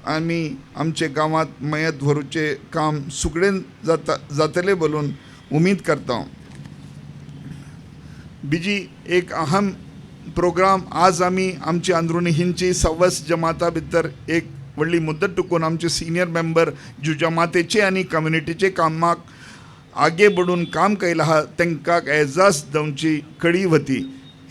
आम्ही आमचे गावात मयत व्हरूचे काम सुकडेन जातले बोलून उम्मीद करता. बीजी एक अहम प्रोग्राम आज आम्ही आमची अंदरुनी हिंदची 26 जमाता भितर एक व्हडली मुद्दत टुकून आमचे सिनियर मेंबर ज्यो जमातेचे आणि कम्युनिटीचे कामाक आगे बढून काम केला आहा तांकां एजाज दिवची कडी वती.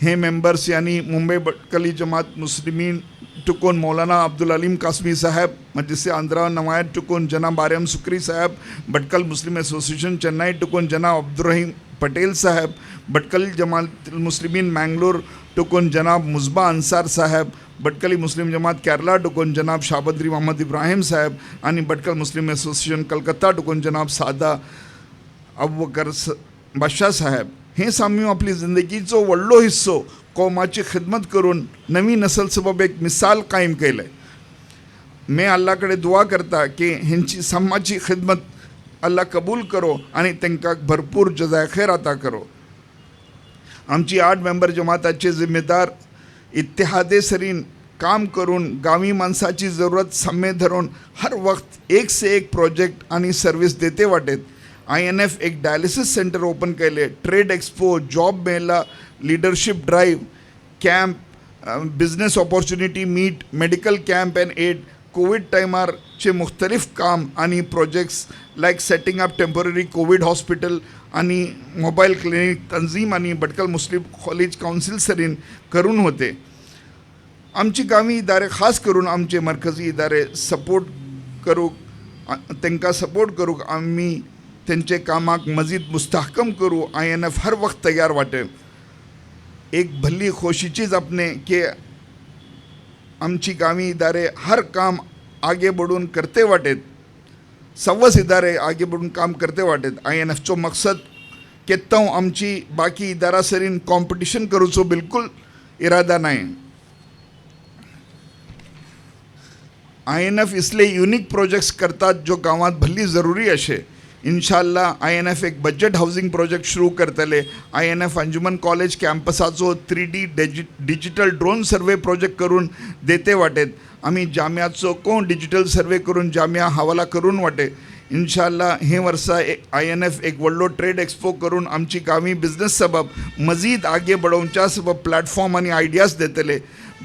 हे मेंबर्स यानी मुंबई भटकली जमात मुस्लिमीन टुकून मौलाना अब्दुल अलीम कासमी साहब, मजलिस आंध्रा नवायत टुकून जनाब आर्यम सुकरी साहब, भटकल मुस्लिम एसोसिएशन चेन्नई टुकून जनाब अब्दुर्रहीम पटेल साहब, भटकल जमात मुस्लिमीन मैंगलोर टुकून जनाब मुजबा अंसार साहब, भटकली मुस्लिम जमात केरला टुकून जनाब शाबद्री मोहम्मद इब्राहिम साहब आणि भटकल मुस्लिम एसोसिएशन कलकत्ता टुकून जनाब सादा अबूबकर बादशाह साहब हे साम्यो आपली जिंदगीचो व्हडलो हिस्सो कौमाची खिदमत करून नवी नसल सबब एक मिसाल कायम केले. मैं अल्लाह कड़े दुआ करता कि हेंची समाची खिदमत अल्लाह कबूल करो आणि तांकां भरपूर जजाय खैर अता करो. आमची 8 मेंबर जमाताचे जिम्मेदार इत्तेहादे सरीन काम करून गावी माणसाची जरूरत साम्य धरून हर वक्त एक से एक प्रोजेक्ट आणि सर्व्हिस देते वाटेत. INF एक डायलिसिस सेंटर ओपन केले, ट्रेड एक्सपो, जॉब मेला, leadership drive, camp, business opportunity meet, medical camp and aid, covid टायमारचे मुख्तलिफ काम आणि projects like setting up temporary covid hospital आणि मोबाईल क्लिनिक तंजीम आणि भटकल मुस्लिम कॉलेज काउन्सिल सरीन करून होते. आमची गावी इदारे खास करून आमचे मरकजी इदारे सपोर्ट करूक तांकां सपोर्ट करूक आम्ही त्यांचे कामाक मजीद मुस्तहकम करू. INF हर वक्त तयार वाटे. एक भली खोशीचीच आपणे की आमची गावी इदारे हर काम आगे बढ़ून करते वाटेत, सव्वस इदारे आगे बढ़ून काम करते वाटेत. INFचो मकसद केत्तांव आमची बाकी इदारा सरीन कॉम्पिटिशन करूचो बिलकुल इरादा नाही. INF इसले युनिक प्रोजेक्ट्स करतात जो गावात भली जरुरी अशे. इंशाल्लाह INF एक बजेट हाऊसिंग प्रोजेक्ट सुरू करतले. INF अंजुमन कॉलेज कॅम्पसाचो 3D digital drone survey project करून देते वाटेत. आम्ही जाम्याचो डिजिटल सर्वे करून जाम्या हवाला करून वाटे. इंशाल्लाह हे वर्सा INF एक व्हडलो ट्रेड एक्सपो करून आमची गावी बिझनेस सबब मजीद आगे बडोवच्या सबब प्लॅटफॉर्म आणि आयडियाज देतले.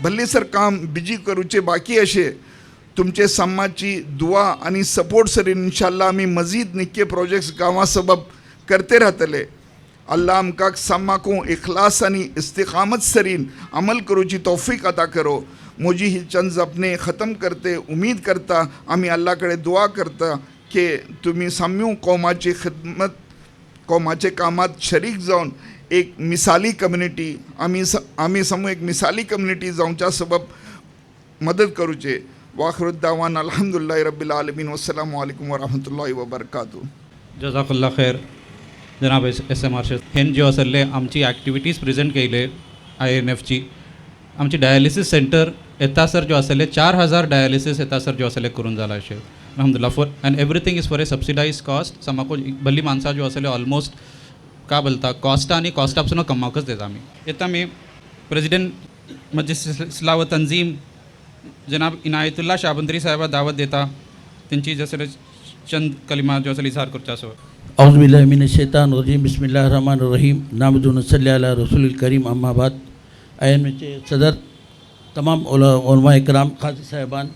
भल्ली सर काम बिजी करूचे बाकी अशे तुमचे सम्माची दुआ आणि सपोर्ट सरीन इंशाल्लाह आम्ही मजीद निक्के प्रोजेक्ट्स गावा सबब करते राहतले. अल्लाह आमकां सम्माकू इखलास आणि इस्तिकामत सरीन अमल करूची तौफीक अता करो. मुजी ही चंद अपने ख़त्म करते उम्मीद करता आम्ही अल्लाहकडे दुआ करता की तुम्ही साम्यू कौमाची खिदमत कौमाचे कामात शरीक जाऊन एक मिसाली कम्युनिटी आम्ही समूह एक मिसाली कम्युनिटी जाऊच्या सबब मदत करूचे. वाखरुद्दावान अल्हम्दुलिल्लाहि रब्बिल आलमीन वस्सलामु अलैकुम वरहमतुल्लाहि वबरकातुहू. जजाकल्ला खैर. जनाब SMR शेख हेन जे असले आमची ॲक्टिविटीज प्रेझेंट केले INFची. आमची डायलिसिस सेंटर येता सर जो असले 4000 डायलिसिस येता सर जो असले करून जाला अशें अलहमदुल्ला for and everything is for a subsidize cost. समाको भली माणसा जो असले ऑलमोस्ट का बोलता कॉस्ट आणि कॉस्ट ऑप्शन कमावकच देता आम्ही. येता मी प्रेसिडेंट मजलिस इस्लाह व तंजीम जनाब इनायतुल्ला शाबंदरी साहेबा दावत देता त्यांची जसं चंद कलिमा जो असेल इजहार करचा असो. औज़ु बिल्लाहि मिनश शैतानिर रजीम बिस्मिल्लाहिर रहमानिर रहीम नामदु नसल्ली अला रसूलिल करीम अम्मा बाद. INFचे सदर तमाम उलमा इकराम खाजी साहेबान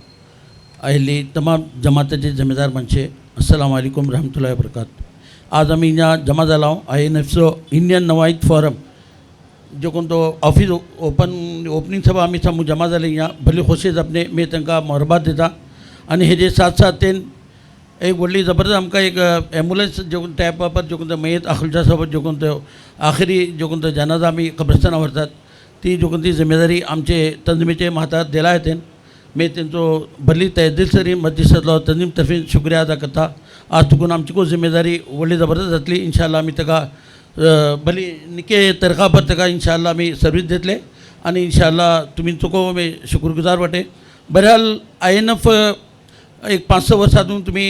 अहली तमाम जमाताचे जिम्मेदार मनशे अस्सलामु अलैकुम रहमतुल्लाहि वबरकातुहू. आज आम्ही यहाँ जमा झाला INFचो इंडियन नवाईद फोरम जो कोण तो ऑफिस ओपनिंग सभा आम्ही समूह जमा झाले यहाँ भले खोशेज अपने मी तांकां मोहरबात देता. आणि हे जे साथ साथ तेन एक व्हडली जबरदस्त आमकां एक ॲम्ब्युलन्स जो कोण त्या बाबत जो कोण तो मयत अखलच्या सोबत जो कोण तो आखरी जो कोण तो जनाजा आम्ही कब्रस्ताना व्हरतात ती जो कोण ती जिम्मेदारी आमचे तंजीमेचे हातात दिला आहे तेन मी त्यांचो भली तहदिल सरी मजलिसातलो तंजीम तर्फे शुक्रिया अदा करता. आज तुकून आमची को जिम्मेदारी व्हडली जबरदस्त जातली. इंशाल्लाह आमी ताका भली निके तरखा पर ताका इंशाल्लाह आमी सर्वीस दितले आणि इंशाल्लाह तुमी चुको मी शुक्रगुजार वाटे. बहरहाल INF एक 5-6 वर्सातून तुम्ही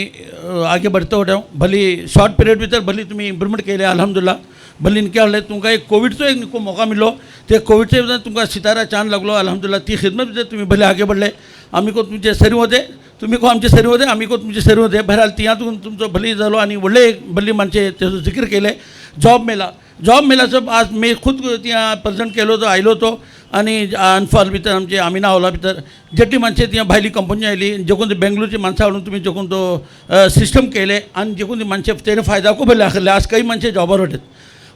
आगे बढ़ते हो भली शॉर्ट पिरियड भितर भली तुम्ही इम्प्रूवमेंट केले अल्हम्दुलिल्लाह. भली निके हाडले तुमकां एक कोविडचो एक निको मौका मिळलो ते कोविडचे भितर तुमकां सितारा चांद लागलो अल्हम्दुलिल्लाह. ती खिदमत भितर तुम्ही भले आगे बढ़ले. आम्ही को तुमचे सरी होते तुम्ही को आमचे सरी होते आम्ही को तुमचे सरी होते. बहरहाल तियातून तुमचो भली जालो आणि व्हडले भली माणसे त्याचो जिक्र केले. जॉब मेलाचो आज मी खुद तियां प्रेजेंट केलो तो आयलो तो आणि अनफॉल भितर आमचे आमिना हॉला भितर जेटी माणसे तियां भायली कंपनी आयली जे कोण बेंगलोरची माणसां हाडून तुम्ही जे कोण तो सिस्टम केले आणि जे कोण ती माणसे तेणे फायदा खूप भले आखले. आज काही माणसे जॉबार वाटत.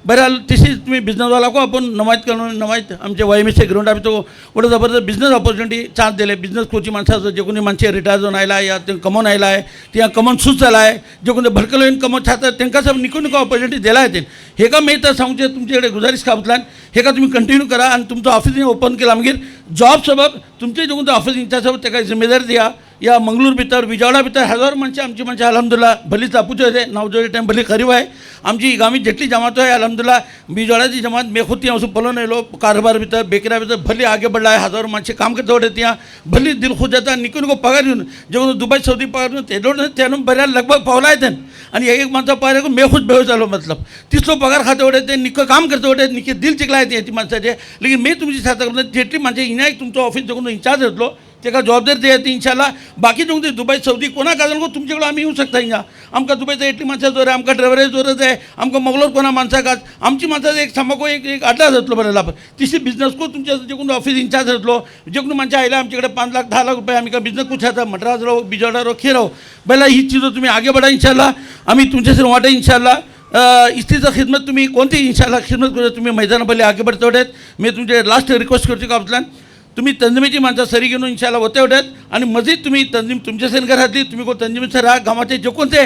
बहरहाल तशीच तुम्ही बिझनेसवाला को आपण नवायत आमचे YMCA ग्राउंडा भितर व्हडलो जबरदस्त बिझनेस ऑपॉर्च्युनिटी चान्स दिले. बिझनेस कोची माणसाचो जे कोणी माणसे रिटायर जावन आयला या ते कमोवन आयला आहे तियां कमोवन सूज जाला आहे जे कोणी भडकलो येवन कमोवन छातात तांकां सब निको ऑपॉर्च्युनिटी दिला आहे. हे का मी तर सांगचे तुमचे कडेन गुजारिश काबतल्यान हे का तुम्ही कंटिन्यू करा आणि तुमचं ऑफिस ओपन केला मागीर जॉब सबब तुमचे जे कोण ऑफिस इंचा सबब ताका जिम्मेदारी दिया या मंगळूर भितर विजवाडा भितर हजारो मनशां आमची मनशां अलहमदुल्ला भली चापूचे होते नवजोड़े टाइम भली करीब है आमची गांवी जेटली जमात है अलहमदुल्ला विजवाड़ाची जमात मैं खुद यहाँ से पलो नहीं लो कारोबार भितर बेकरा भितर भली आगे बढ़ा है हजारों मनसे काम करते होते ત્યાં भली दिल खुश जाता निकून को पगार येऊन जेव्हा दुबई सौदी पगार येऊन त्यानं बऱ्या लगभग पावला आहे आणि एक माणसा पाहिजे को मैं खुश बेहोश झालो मतलब तिसलो पगार खाते होते ते निक काम करते होते निके दिल चिकला आहे ती माणसाचे लेकिन मी तुमची साथ जेटली माणसे हिना एक तुमचं ऑफिस जगून इंचार्ज घेतलो तेका जबाबदारी द्यायची इंशाल्लाह बाकी जो दुबई सौदी कोणा कारण को तुमच्याकडे आम्ही येऊ शकता हिंगा आमका दुबईचा एटली माणसा जोर आहे आमका ड्रायव्हर जोरच आहे आमका मंगलोर कोणा माणसा का आमची माणसाचा एक सामाको एक अड्डा जातलो बरं तिसरी बिझनेस को तुमच्या जेकून ऑफिस इंचार्ज घेतलो जेकून माणसं आयला आमच्याकडे 5 लाख 10 लाख रुपये आम्ही का बिझनेस कुछाचा मद्रास रहो बिजवाडा रहो खे रहो पहिला ही चीज़ तुम्ही आगे बढ़ा इंशाल्लाह आम्ही तुमच्याशी वाटे इंशाल्लाह इस्तीचा खिदमत तुम्ही कोणती इंशाल्लाह खिदमत करू तुम्ही मैदानापल्ली आगे बढ़ते होते मी तुमचे लास्ट रिक्वेस्ट करतो का तुम्ही तंजिमीची माणसं सरी घेऊन इंशाल्लाह होते होत्यात आणि मजीद तुम्ही तंजीम तुमच्या सेन घरातली तुम्ही को तंजिमीचं राहा गावाचे जे कोणते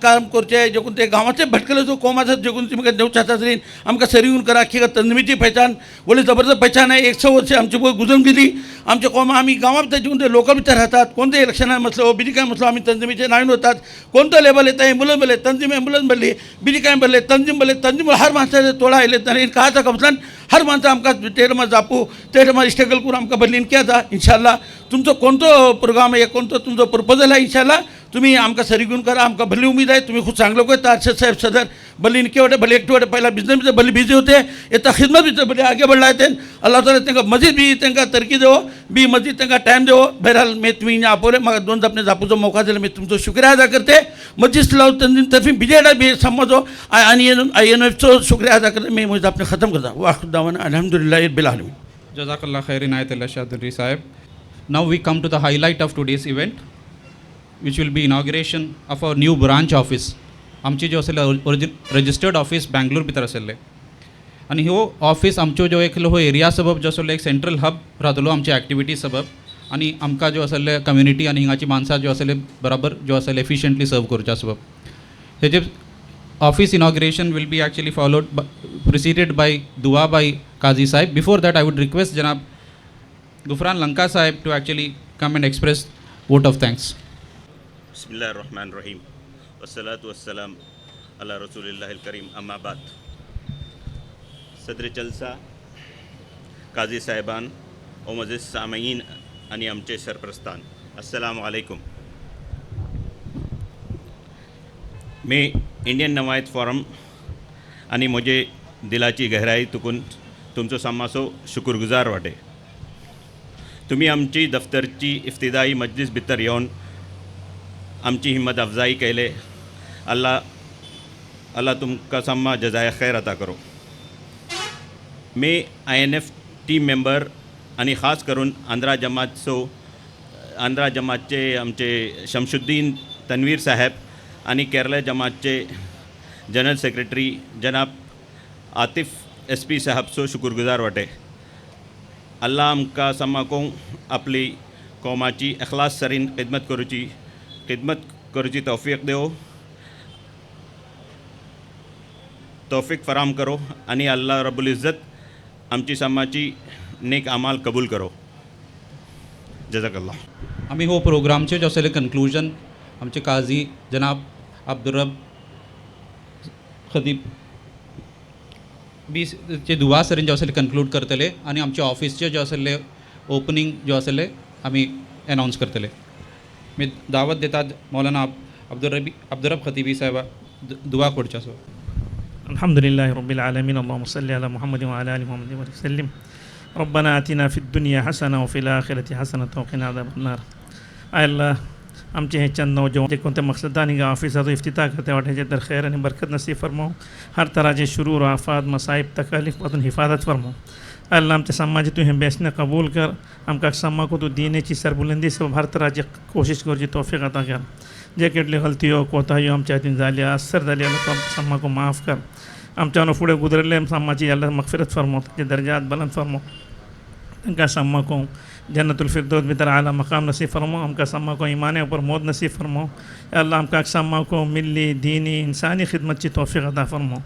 काम करचे जे कोणते गावाचे भटकले जो कोमाचं जे कोण तुम्ही देऊ चाहता तरी आमका सरी घेऊन करा की तंजिमीची पहचान बोले जबरदस्त पहचान आहे 100 वर्ष आमची गुजरून गेली आमच्या कोमा आम्ही गावात जे कोणते लोक भितर राहतात कोणते इलेक्शन आहे म्हटलं बिजी काय म्हटलं आम्ही तंजिमीचे नाईन होतात कोणतं लेवल येतं ॲम्ब्युलन्स भले तंजीम ॲम्ब्युलन्स भरली बिजी काय भरले तंजीम हर माणसाचे तोडा आले तरी काचा कमसान हर माणसं आमका तेडमा जापू तेडमा स्ट्रगल करून आमका बदलीन क्या था इंशाल्लाह तुमचं कोणतं प्रोग्राम आहे कोणतं तुमचं प्रपोजल आहे इंशाल्लाह तुम्ही आमका सरी घेऊन करा आमका भली उमेद आहे तुम्ही खूप चांगलं होते अर्शद साहेब सदर भली इनके होते भले एकटे होते पहिला बिझनेस भली बिझी होते येता खिदमत भी भले आगे बढ़ला आहे अल्लाह ताला त्यांना मजीद भी त्यांना तरकी देवो बी मजीद त्यांना टाइम देवो बहरहाल मी तुम्ही यहाँ आपोले मग दोन अपने जापूचा मौका दिला मी तुमचं शुक्रिया अदा करते मस्जिद सलाह तंजीम तर्फी बिजेडा भी समझो आणि INF शुक्रिया अदा करते मैं मुझे अपने ख़त्म करता वाह दावाना अल्हम्दुलिल्लाह रब्बिल आलमीन Jazakallah khair inayatullah Shadri Sahib. Now we come to the highlight of today's event, which will be inauguration of our new branch office. आमची जो असेल रजिस्टर्ड ऑफिस बँगलोर भितर आसले आणि हो ऑफिस आमचो जो एक हो एरिया सबब जो आसलो एक सेंट्रल हब राहतलो आमच्या ॲक्टिविटी सबब आणि आमकां जो आसले कम्युनिटी आणि हिंगाची माणसां जो आसले बराबर जो आसले एफिशियंटली सर्व करच्या सबब हेजे office inauguration will be actually preceded by dua by Qazi Sahib. Before that, I would request Janab Gufran Lanka Sahib to actually come and express vote of thanks. Bismillahirrahmanirrahim. Wassalatu wassalam ala Rasulillahil Karim. Amma ba'd. Sadr Jalsa, Qazi Sahiban, o Majlis Samayin आणि आमचे सरप्रस्थान. अस्सलामु अलैकुम. मी Indian नवायत forum आणि मुझे दिलाची गहराई तुकून तुमचो सामासो शुक्रगुजार वाटे तुम्ही आमची दफ्तरची इफ्तिदाई मजलिस भितर येवन आमची हिम्मत अफजाई केले अल्लाह तुमका सम्मा जजाय खैर अता करो मी INF टीम मेंबर आणि खास करून आंध्रा जमातचे आमचे शमशुद्दीन तनवीर साहेब आणि केरला जमातचे जनरल सेक्रेटरी जनाब आतिफ SP साहबचो शुक्रगुजार वाटे अल्लाह आमकां समाको आपली कौमाची इखलास सरीन खिदमत करूची तौफीक देव तौफीक फराम करो आणि अल्लाह रब्बुल इज़्ज़त आमची समाची नेक अमाल कबूल करो जज़ाकल्लाह आम्ही हो प्रोग्रामचे जो आसले कन्क्लूजन आमचे काजी जनाब अब्दुर्रब खतीब बी चे दुआ सरीन जो आसले कन्क्लूड करतले आणि आमच्या ऑफिसचे जो आसले ओपनिंग जो आसले आम्ही अनाउंस करतले मी दावत देतात मौलाना अब्दुर्रब खतीबी साहेबा दुआ करच्या सो अल्हम्दुलिल्लाहि रब्बिल आलमीन अल्लाहुम्मा सल्ली अला मुहम्मद व अला आलि मुहम्मद व सल्लिम रब्बना आतिना फिद दुनिया हसना व फिल आखिरति हसना व क़िना अज़ाबन नार अल्लाह आमचे हे चंद नौजवान जे कोणत्या मकसदानी ऑफिसाचो इफ्तिताह करते वाटेचे तर खैर आणि बरकत नसीब फरमाओ हर तरहचे शुरूर आफात मसाइब तकालीफ पासून हिफाजत फरमाओ अल्लाह आमच्या समाजी तू हे बेसने कबूल कर आमका सम्मा को तू दीनेची सरबुलंदी सब हर तरहची कोशिश करची तौफीक अता कर जे केटली गलतियो कोताह्यो आमच्या हातीन जाल्या असर जाली अल्लाह तू सम्मा को माफ़ कर आमच्या फुडें गुजरले सम्माची अल्लाह मगफिरत फरमाओ ताचे दर्जात बुलंद फरमाओ तांकां सम्मा को जन्नतुल फिरदौस भितर आला मकाम नसीब फरमाओ हमका सम्मा को ईमान ऊपर मौत नसीब फरमाओ अल्लाह हमका सम्मा को मिली दीनी इंसानी खिदमत की तौफीक अता फरमाओ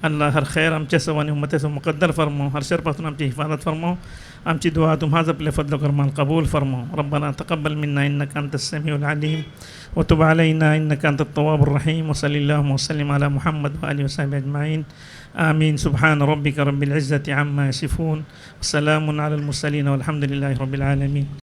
अल्लाह हर खैर आमच्या सवानी उम्मतेचं मुकद्दर फरमाओ, हर शरपासून आमची हिफाजत फरमाओ, आमची दुआ तुम्हाज आपले फضل करमान कबूल फरमाओ. रब्बना तक़ब्बल मिन्ना इन्नका अंतस समीउल अलीम व तुब अलैना इन्नका अंतत तव्वाबुर रहीम व सल्लल्लाहु व सल्लिम अला मुहम्मद व आलिहि व सहबिहि अजमाइन. आमीन. सुब्हान रब्बिका रब्बिल इज्जति अम्मा यसिफून व सलामुन अलल मुरसलीन वल्हम्दुलिल्लाहि रब्बिल आलमीन.